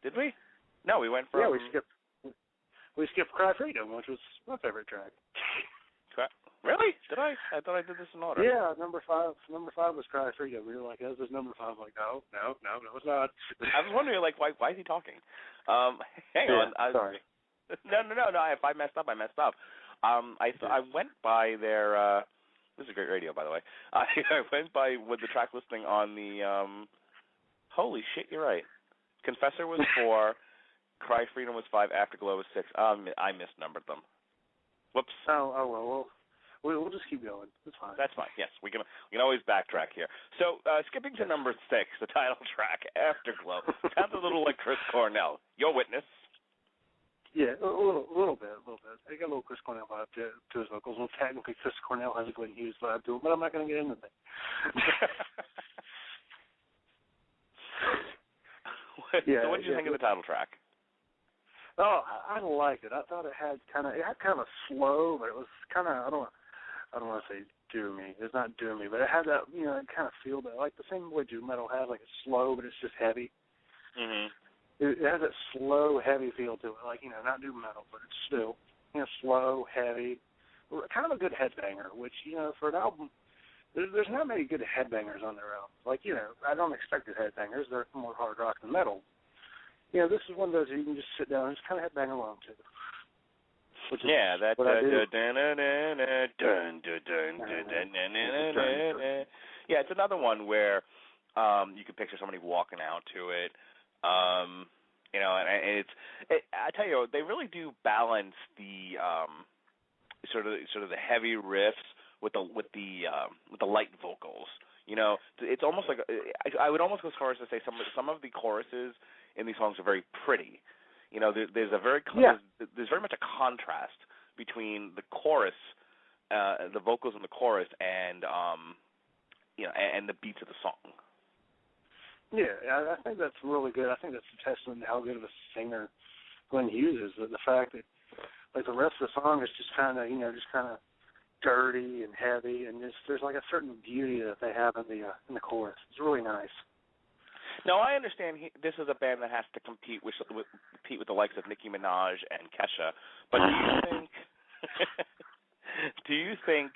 Did we? No, we went from... Yeah, we skipped Cry Freedom, which was my favorite track. Really? Did I? I thought I did this in order. Yeah, number 5 was Cry Freedom. We were like, this is number 5. Like, no, it's not. I was wondering, like, why is he talking? Hang on. Sorry. No. If I messed up, I messed up. I went by their... this is great radio, by the way. I went by with the track listing on the... holy shit, you're right. Confessor was 4. Cry Freedom was 5. Afterglow was 6. I misnumbered them. Whoops. Oh well. We'll just keep going. It's fine. That's fine. Yes, we can always backtrack here. So skipping to number 6, the title track, Afterglow. Sounds a little like Chris Cornell. Your witness. Yeah, a little bit. I got a little Chris Cornell vibe to his vocals. Well, technically, Chris Cornell has a Glenn Hughes vibe to him, but I'm not going to get into that. So what did you think of the title track? Oh, I liked it. I thought it had kind of a slow, but it was kind of I don't want to say doomy. It's not doomy, but it had that it kind of feel that like the same way doom metal has, like it's slow, but it's just heavy. Mhm. It has that slow, heavy feel to it, like not doom metal, but it's still slow, heavy, kind of a good headbanger. Which for an album, there's not many good headbangers on their album. Like I don't expect good headbangers. They're more hard rock than metal. This is one of those you can just sit down and just kind of headbang along to. Yeah, that. Yeah, it's another one where you can picture somebody walking out to it. And I tell you, they really do balance the sort of the heavy riffs with the light vocals. It's almost like I would almost go as far as to say some of the choruses in these songs are very pretty. There's very much a contrast between the chorus, the vocals in the chorus, and and the beats of the song. Yeah, I think that's really good. I think that's a testament to how good of a singer Glenn Hughes is. The fact that like the rest of the song is just kind of dirty and heavy, and there's like a certain beauty that they have in the chorus. It's really nice. Now, I understand this is a band that has to compete with the likes of Nicki Minaj and Kesha, but do you think,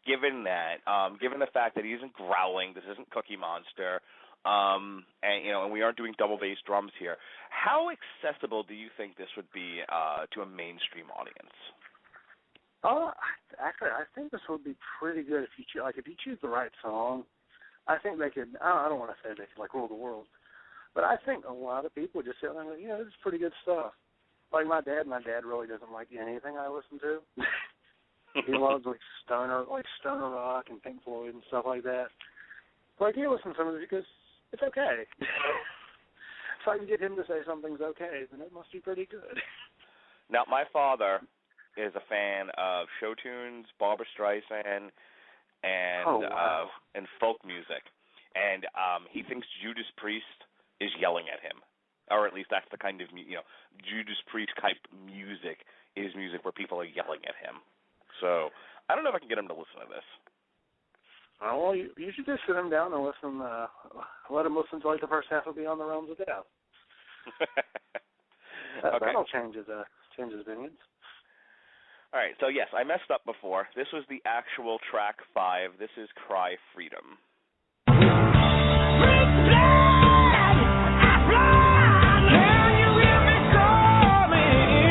given the fact that he isn't growling, this isn't Cookie Monster, and we aren't doing double bass drums here, how accessible do you think this would be to a mainstream audience? Actually, I think this would be pretty good if you choose the right song. I think they could. I don't want to say they could like rule the world, but I think a lot of people just say, this is pretty good stuff. Like my dad really doesn't like anything I listen to. He loves like stoner rock and Pink Floyd and stuff like that. Like he listens to some of it because it's okay. If I can get him to say something's okay, then it must be pretty good. Now, my father is a fan of show tunes, Barbra Streisand, and folk music, and he thinks Judas Priest is yelling at him, or at least that's the kind of Judas Priest type music is music where people are yelling at him. So I don't know if I can get him to listen to this. Well, you should just sit him down and listen. Let him listen to like the first half of Beyond the Realms of Death. That'll change his opinions. All right, so yes, I messed up before. This was the actual track 5. This is Cry Freedom. Can you hear me coming?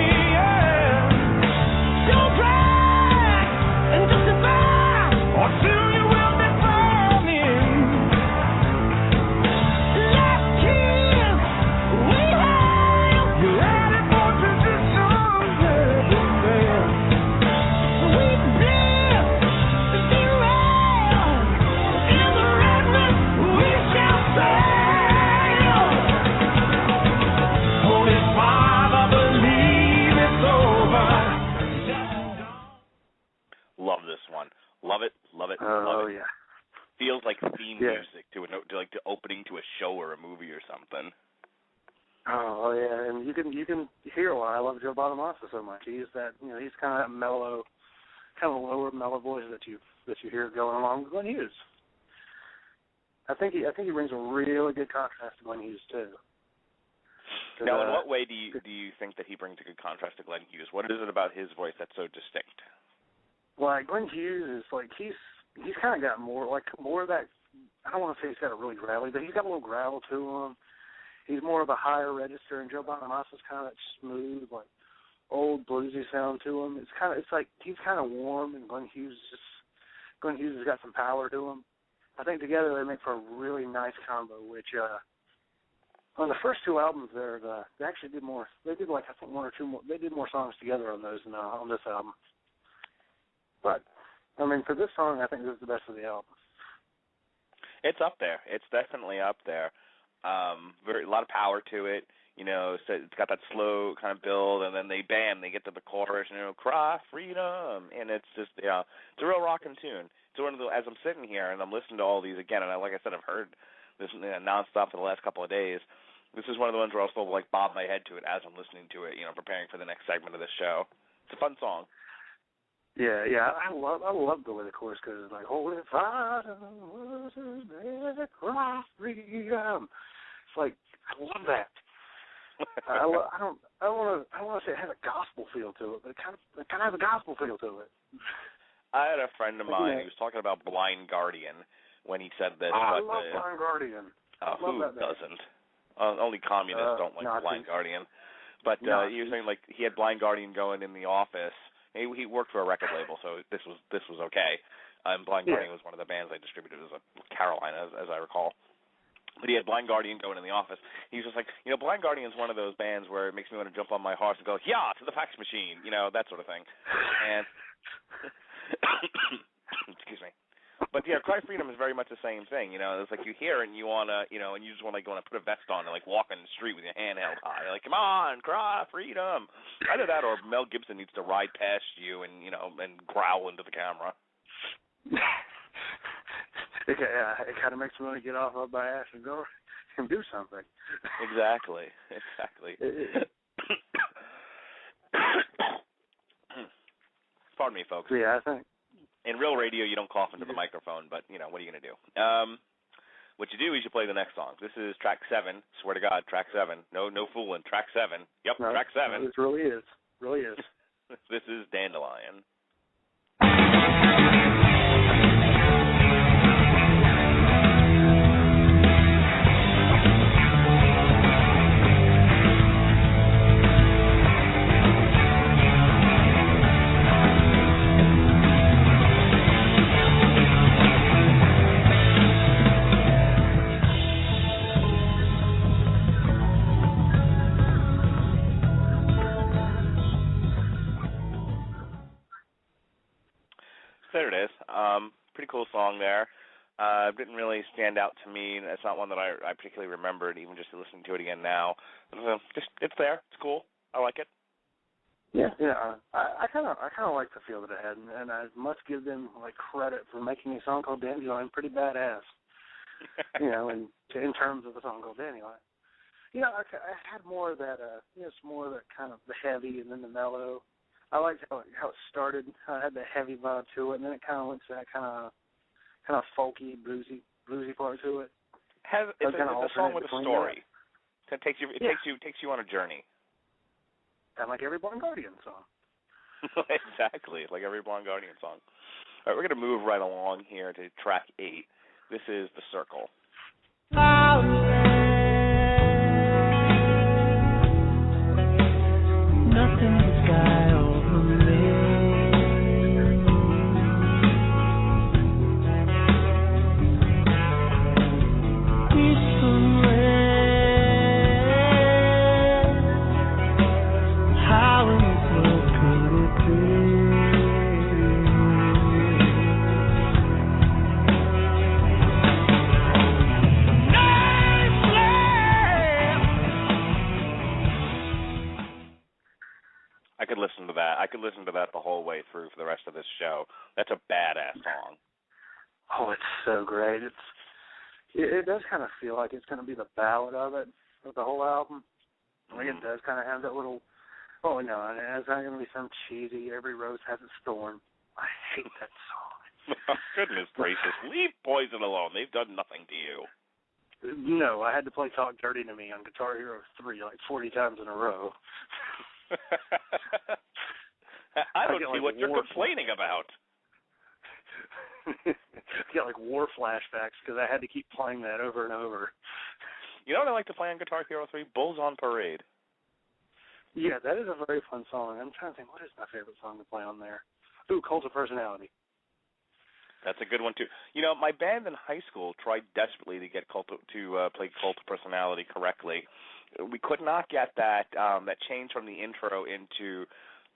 Love it, love it, Oh, love it. Yeah. Feels like theme music to opening to a show or a movie or something. Oh yeah, and you can hear why I love Joe Bonamassa so much. He's that he's kind of that mellow, kind of lower mellow voice that you hear going along with Glenn Hughes. I think he brings a really good contrast to Glenn Hughes too. Now, in what way do you think that he brings a good contrast to Glenn Hughes? What is it about his voice that's so distinct? Like Glenn Hughes is like he's kind of got more of that. I don't want to say he's got a really gravelly, but he's got a little gravel to him. He's more of a higher register, and Joe Bonamassa's kind of that smooth, like old bluesy sound to him. It's like he's kind of warm, and Glenn Hughes has got some power to him. I think together they make for a really nice combo. Which on the first two albums, they actually did more. They did like I think one or two more. They did more songs together on those than on this album. But I mean, for this song, I think this is the best of the album. It's up there. It's definitely up there. A lot of power to it. So it's got that slow kind of build, and then they get to the chorus, cry freedom, and it's just, it's a real rockin' tune. It's one of the, as I'm sitting here and I'm listening to all these again, and like I said, I've heard this nonstop for the last couple of days. This is one of the ones where I'll still bob my head to it as I'm listening to it, preparing for the next segment of this show. It's a fun song. Yeah, I love the way the chorus goes. It's like, holy Father, cry freedom. It's like, I love that. I don't want to say it has a gospel feel to it, but it kind of has a gospel feel to it. I had a friend of mine who was talking about Blind Guardian when he said this. I love Blind Guardian. Who doesn't? Only communists don't like Blind Guardian. But he was saying like he had Blind Guardian going in the office. He worked for a record label, so this was okay. Blind Guardian was one of the bands I distributed as a Carolina, as I recall. But he had Blind Guardian going in the office. He was just like, Blind Guardian's one of those bands where it makes me want to jump on my horse and go, yeah, to the fax machine, that sort of thing. And excuse me. But Cry Freedom is very much the same thing. It's like you hear it and you wanna, and you just want to go and put a vest on and walk in the street with your hand held high, like, come on, cry freedom. Either that or Mel Gibson needs to ride past you and and growl into the camera. It kind of makes me want to get off my ass and go and do something. Exactly. Pardon me, folks. Yeah, I think. In real radio, you don't cough into the microphone, but, what are you going to do? What you do is you play the next song. This is track 7. Swear to God, track 7. No fooling. Track 7. Yep, no, track 7. It really is. Really is. This is Dandelion. There it is. Pretty cool song there. Didn't really stand out to me. It's not one that I particularly remembered, even just listening to it again now. It's there. It's cool. I like it. Yeah. I kind of like the feel that it had, and I must give them credit for making a song called Dandelion pretty badass. In terms of the song called Dandelion. I had more of that. It's more of that kind of the heavy and then the mellow. I liked how it started. It had the heavy vibe to it, and then it kind of went to that kind of folky, bluesy part to it. It's a song with a story. It takes you on a journey. Kind of like every Blind Guardian song. Exactly, like every Blind Guardian song. All right, we're going to move right along here to track 8. This is The Circle. Nothing but sky over me. Peaceful rain. How in the world could it be? I could listen listen to that the whole way through for the rest of this show. That's a badass song. Oh, it's so great. It does kind of feel like it's going to be the ballad of it, of the whole album. Like it does kind of have that little, oh no, and it's not going to be some cheesy, every rose has its thorn. I hate that song. Oh, goodness gracious. Leave Poison alone. They've done nothing to you. No, I had to play Talk Dirty to Me on Guitar Hero 3 like 40 times in a row. I don't see what you're complaining about. I get like war flashbacks because I had to keep playing that over and over. You know what I like to play on Guitar Hero 3? Bulls on Parade. Yeah, that is a very fun song. I'm trying to think, what is my favorite song to play on there? Ooh, Cult of Personality. That's a good one, too. You know, my band in high school tried desperately to get play Cult of Personality correctly. We could not get that change from the intro into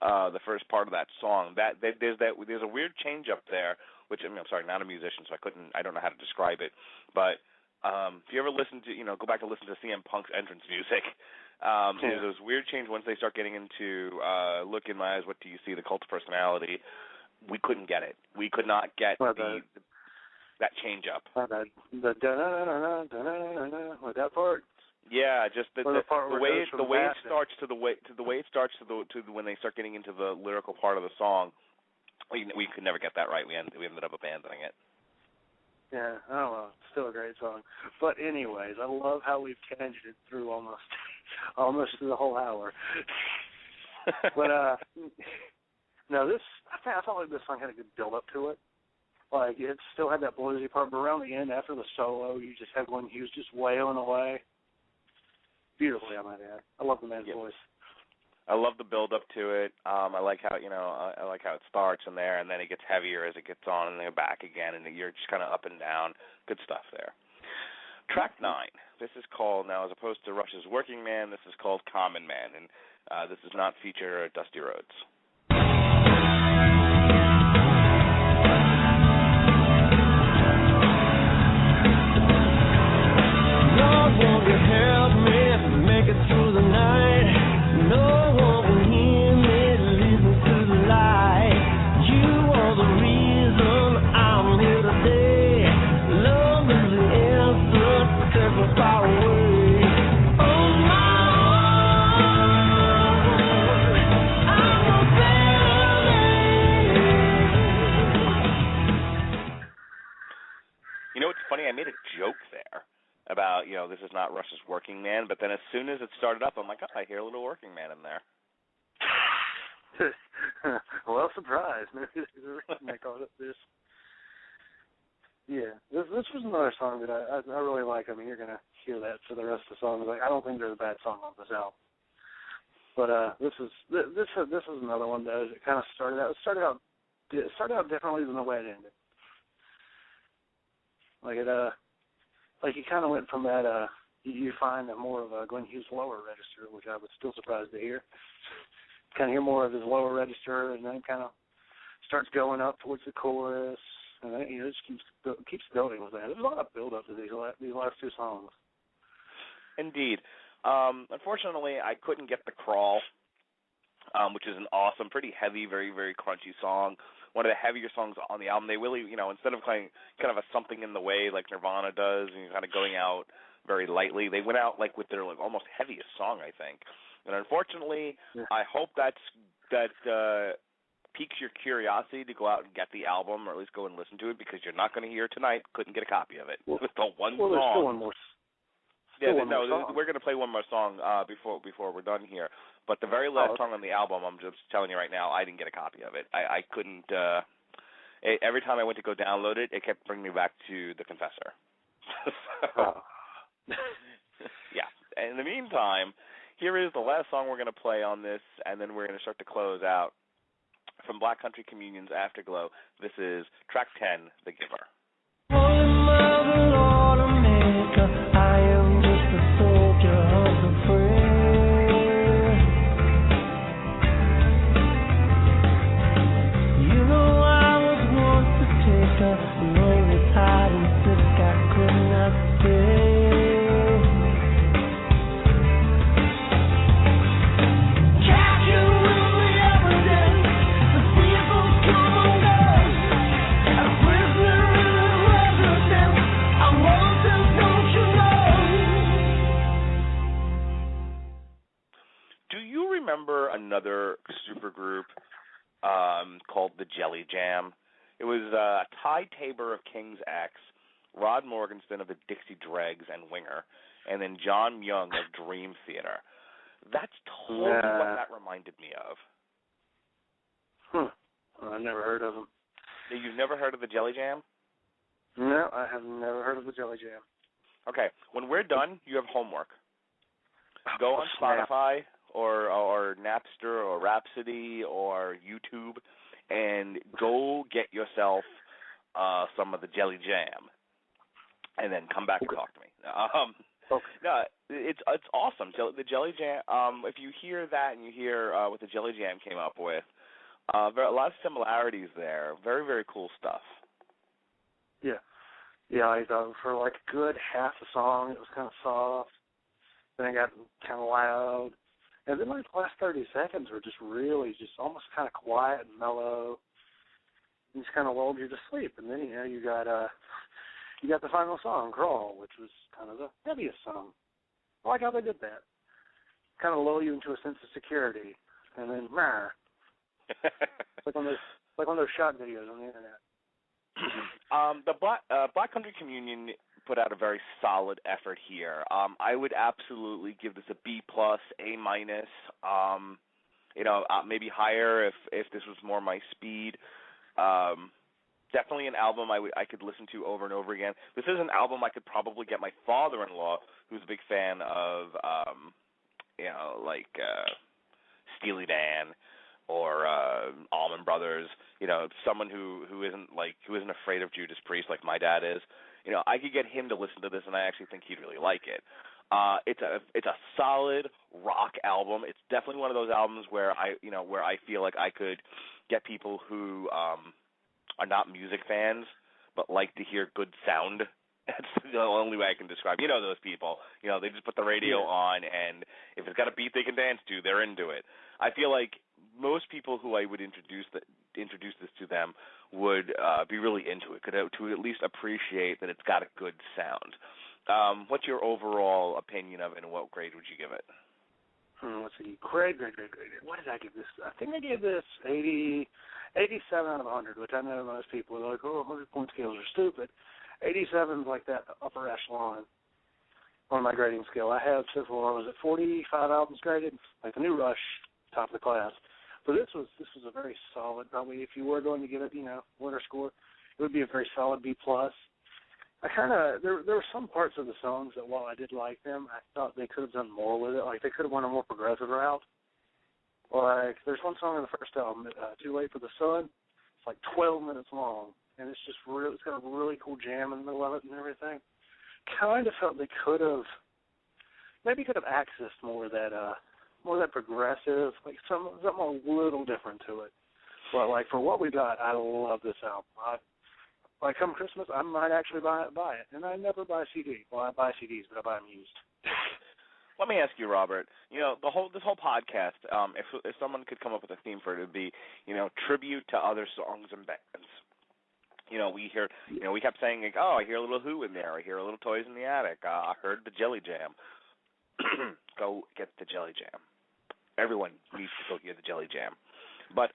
the first part of that song. There's a weird change up there, which I'm sorry, not a musician, so I don't know how to describe it. But if you ever listen to, go back and listen to CM Punk's entrance music. There's this weird change once they start getting into Look in My Eyes, What Do You See, the Cult of Personality. We couldn't get it. We could not get that change up. The da-na-na-na-na-na-na-na, with that part. Yeah, just the way it starts to when they start getting into the lyrical part of the song. We could never get that right. We ended up abandoning it. Yeah, oh well, still a great song. But anyways, I love how we've tangented through almost through the whole hour. But no, I felt like this song had a good build up to it. Like it still had that bluesy part, but around the end, after the solo, you just had Glenn Hughes just wailing away. Beautifully, I might add. I love the man's voice. I love the build up to it. I like how I like how it starts in there, and then it gets heavier as it gets on, and then back again, and you're just kind of up and down. Good stuff there. Track 9. This is called, now as opposed to Rush's Working Man, this is called Common Man, and this does not feature Dusty Rhodes. No one will help me make it through the night. No one will hear me listen to the light. You are the reason I'm here today. Love is the answer, take me far away. Oh my Lord, I'm a better man. You know what's funny? I made a joke there about, this is not Rush's Working Man, but then as soon as it started up, I'm like, I hear a little Working Man in there. Well, surprise. Maybe there's a reason they called it this. Yeah, this was another song that I really like. I mean, you're going to hear that for the rest of the song. Like, I don't think there's a bad song on this album. But this is another one that it kind of started out differently than the way it ended. Like you kind of went from that, you find more of a Glenn Hughes lower register, which I was still surprised to hear. Kind of hear more of his lower register, and then it kind of starts going up towards the chorus, and then, it just keeps building with that. There's a lot of build up to these last two songs. Indeed. Unfortunately, I couldn't get The Crawl, which is an awesome, pretty heavy, very, very crunchy song. One of the heavier songs on the album. They really, instead of playing kind of a something in the way like Nirvana does, and kind of going out very lightly, they went out like with their almost heaviest song, I think. And unfortunately, I hope that piques your curiosity to go out and get the album, or at least go and listen to it, because you're not going to hear it tonight. Couldn't get a copy of it. It's the one song. There's still one more. We're going to play one more song before we're done here. But the very last song on the album, I'm just telling you right now, I didn't get a copy of it. I couldn't. Every time I went to go download it, it kept bringing me back to The Confessor. Yeah. In the meantime, here is the last song we're going to play on this, and then we're going to start to close out. From Black Country Communion's Afterglow, this is track 10, The Giver. Capture with the evidence. Jelly Jam. It was Ty Tabor of King's X, Rod Morgenstern of the Dixie Dregs and Winger, and then John Young of Dream Theater. That's totally what that reminded me of. I've never heard of them. You've never heard of the Jelly Jam? No, I have never heard of the Jelly Jam. Okay, when we're done, you have homework. Go on Spotify or Napster or Rhapsody or YouTube and go get yourself some of the Jelly Jam, and then come back and talk to me. No, it's awesome. The Jelly Jam. If you hear that and you hear what the Jelly Jam came up with, a lot of similarities there. Very, very cool stuff. Yeah. I thought for like a good half a song, it was kind of soft. Then it got kind of loud. And then like the last 30 seconds were just really just almost kind of quiet and mellow. And just kind of lulled you to sleep. And then, you got the final song, Crawl, which was kind of the heaviest song. I like how they did that. Kind of lull you into a sense of security. And then, like one of those shot videos on the internet. The Black Country Communion put out a very solid effort here. I would absolutely give this a B+, A-. Maybe higher if this was more my speed. Definitely an album I could listen to over and over again. This is an album I could probably get my father-in-law, who's a big fan of, Steely Dan or Allman Brothers. Someone who isn't afraid of Judas Priest like my dad is. I could get him to listen to this, and I actually think he'd really like it. It's a solid rock album. It's definitely one of those albums where I feel like I could get people who are not music fans but like to hear good sound. That's the only way I can describe. Those people. They just put the radio on, and if it's got a beat they can dance to, they're into it. I feel like most people who I would introduce this to them would be really into it, to at least appreciate that it's got a good sound. What's your overall opinion of it, and what grade would you give it? Let's see. Grade. What did I give this? I think I gave this 87 out of 100, which I know most people are like, 100-point scales are stupid. 87 is like that upper echelon on my grading scale. I have so far, was it 45 albums graded? Like the new Rush, top of the class. So this was a very solid, probably if you were going to give it, winner score, it would be a very solid B+. There were some parts of the songs that while I did like them, I thought they could have done more with it. Like they could have went a more progressive route. Like there's one song in the first album, Too Late for the Sun. It's like 12 minutes long, and it's just it's got a really cool jam in the middle of it and everything. Kind of felt they could have accessed more of that progressive, like something a little different to it. But like for what we got, I love this album. Come Christmas, I might actually buy it, and I never buy a CD. Well, I buy CDs, but I buy them used. Let me ask you, Robert. This whole podcast. If someone could come up with a theme for it, it'd be tribute to other songs and bands. We kept saying like, I hear a little Who in there. I hear a little Toys in the Attic. I heard the Jelly Jam. Go get the Jelly Jam. Everyone needs to go get the Jelly Jam. But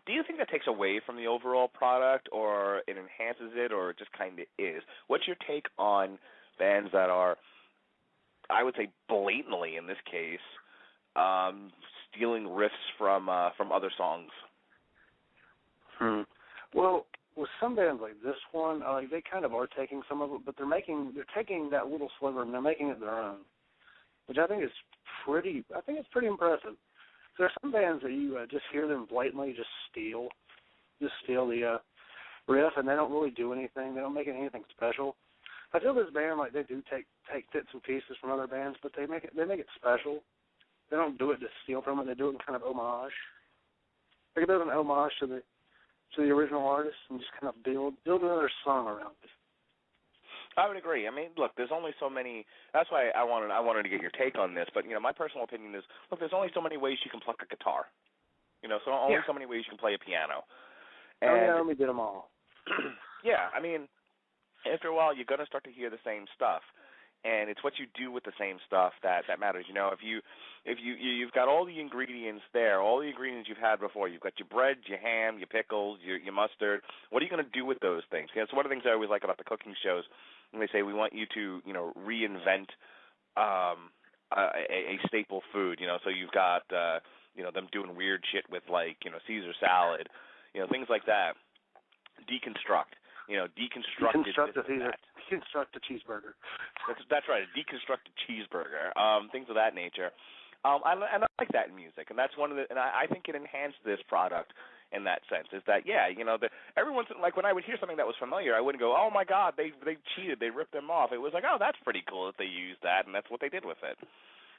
do you think that takes away from the overall product, or it enhances it, or it just kind of is? What's your take on bands that are, I would say blatantly in this case, stealing riffs from other songs? Well, with some bands like this one, they kind of are taking some of it, but they're taking that little sliver and they're making it their own, which I think is pretty impressive. There are some bands that you just hear them blatantly just steal the riff, and they don't really do anything. They don't make it anything special. I feel this band, like, they do take bits and pieces from other bands, but they make it special. They don't do it to steal from it. They do it in kind of homage. Like a bit of an homage to the original artist, and just kind of build another song around it. I would agree. I mean, look, there's only so many. That's why I wanted to get your take on this. But my personal opinion is, look, there's only so many ways you can pluck a guitar. So many ways you can play a piano. And we did them all. Yeah, I mean, after a while, you're going to start to hear the same stuff. And it's what you do with the same stuff that matters. You know, if you've got all the ingredients there, all the ingredients you've had before, you've got your bread, your ham, your pickles, your mustard. What are you going to do with those things? You know, it's one of the things I always like about the cooking shows when they say we want you to, you know, reinvent a staple food. You know, so you've got you know, them doing weird shit with, like, you know, Caesar salad, you know, things like that. Deconstruct. You know, deconstruct a cheeseburger. That's right, a deconstructed cheeseburger, things of that nature. And I like that in music, and that's one of the. And I think it enhanced this product in that sense. Is that you know, every once in, like when I would hear something that was familiar, I wouldn't go, oh my God, they cheated, they ripped them off. It was like, oh, that's pretty cool that they used that, and that's what they did with it.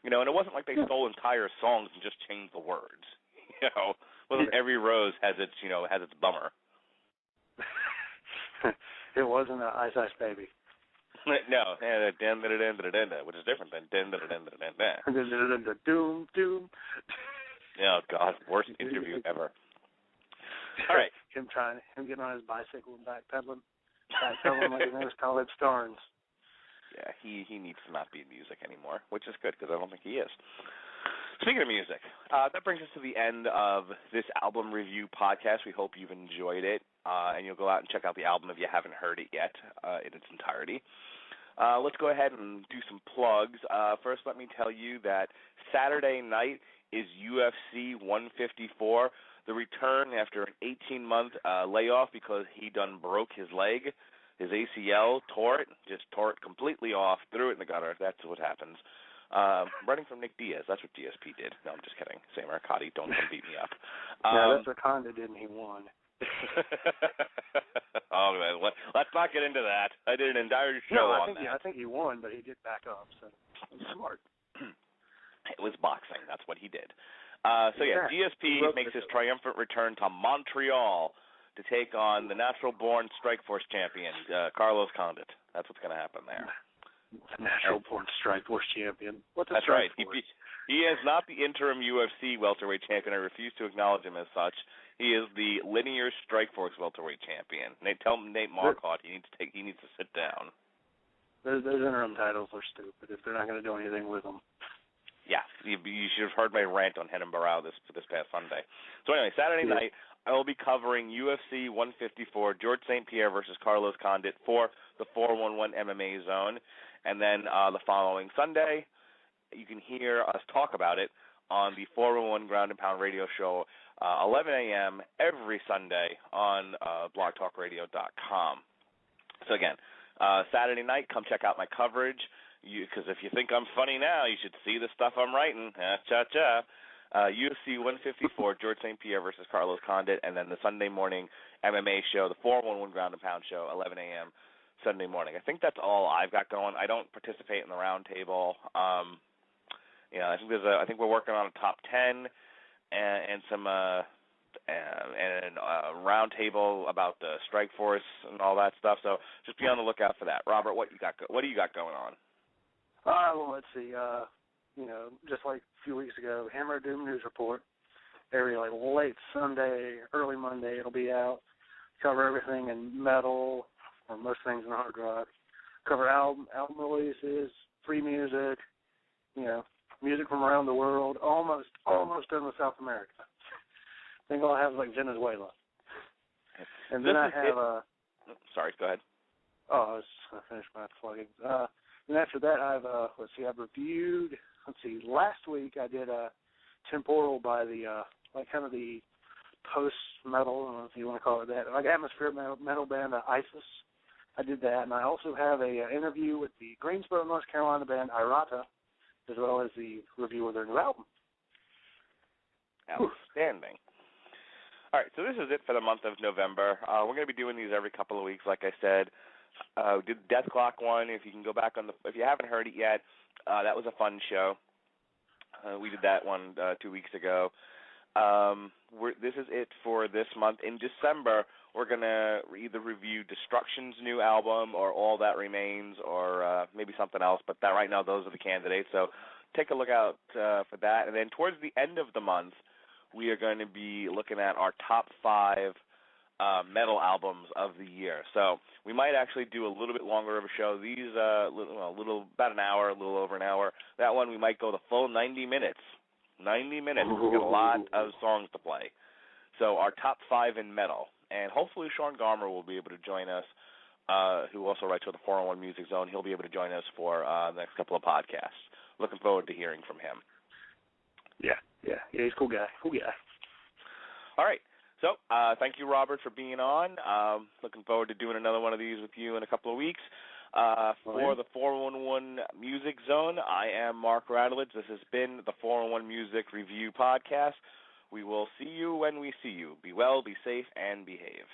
You know, and it wasn't like they stole entire songs and just changed the words. You know, every rose has its bummer. It wasn't an Ice Ice Baby. No, which is different than doom doom. Oh God, worst interview ever. All right, him getting on his bicycle and backpedaling like his name was Talib Starnes. Yeah, he needs to not be in music anymore, which is good because I don't think he is. Speaking of music, that brings us to the end of this album review podcast. We hope you've enjoyed it, and you'll go out and check out the album if you haven't heard it yet in its entirety. Let's go ahead and do some plugs. First, let me tell you that Saturday night is UFC 154, the return after an 18-month layoff because he done broke his leg. His ACL tore it completely off, threw it in the gutter. That's what happens. Running from Nick Diaz. That's what DSP did. No, I'm just kidding. Sam Arcadi, don't beat me up. Yeah, that's what Conda did, and he won. Oh, man, let's not get into that. I did an entire show on that. I think he won, but he did back up, so it was smart. It was boxing. That's what he did. DSP makes his triumphant return to Montreal to take on the natural-born Strikeforce champion, Carlos Condit. That's what's going to happen there. Natural-born Strikeforce champion. What's a That's right. Strikeforce? He is not the interim UFC welterweight champion. I refuse to acknowledge him as such. He is the linear Strikeforce welterweight champion. Tell Nate Marquardt he needs to sit down. Those interim titles are stupid if they're not going to do anything with them. Yeah, you should have heard my rant on Henan Barao this past Sunday. So anyway, Saturday night I will be covering UFC 154, George St. Pierre versus Carlos Condit for the 411 MMA zone, and then the following Sunday you can hear us talk about it on the 411 Ground and Pound radio show, 11 a.m. every Sunday on blogtalkradio.com. So again, Saturday night, come check out my coverage. Because if you think I'm funny now, you should see the stuff I'm writing. UFC 154, George St. Pierre versus Carlos Condit, and then the Sunday morning MMA show, the 411 Ground and Pound show, 11 a.m. Sunday morning. I think that's all I've got going. I don't participate in the round table. I think we're working on a top 10 and some round table about the Strikeforce and all that stuff. So just be on the lookout for that. Robert, what do you got going on? Well, let's see. Just like a few weeks ago, Hammer Doom News Report. Every late Sunday, early Monday, it'll be out. Cover everything in metal, or most things in hard rock. Cover album releases, free music, music from around the world. Almost done with South America. I think all I have is Venezuela. And then I have Sorry, go ahead. Oh, I was just going to finish my plugging. And after that, I've reviewed. Last week I did a Temporal by the kind of the post-metal, I don't know if you want to call it that, atmospheric metal band ISIS. I did that, and I also have a interview with the Greensboro, North Carolina band Irata, as well as the review of their new album. Outstanding. All right, so this is it for the month of November. We're going to be doing these every couple of weeks, like I said. We did the Death Clock one. If you can go back if you haven't heard it yet, that was a fun show. We did that one 2 weeks ago. This is it for this month. In December, we're going to either review Destruction's new album or All That Remains or maybe something else, but right now those are the candidates. So take a look out for that. And then towards the end of the month, we are going to be looking at our top 5 metal albums of the year. So we might actually do a little bit longer of a show. These about an hour, a little over an hour. That one we might go the full 90 minutes. 90 minutes. We've got a lot of songs to play. So our top 5 in metal. And hopefully Sean Garmer will be able to join us, who also writes for the 401 Music Zone. He'll be able to join us for the next couple of podcasts. Looking forward to hearing from him. Yeah, he's a cool guy. All right. So thank you, Robert, for being on. Looking forward to doing another one of these with you in a couple of weeks. For the 411 Music Zone, I am Mark Radulich. This has been the 411 Music Review Podcast. We will see you when we see you. Be well, be safe, and behave.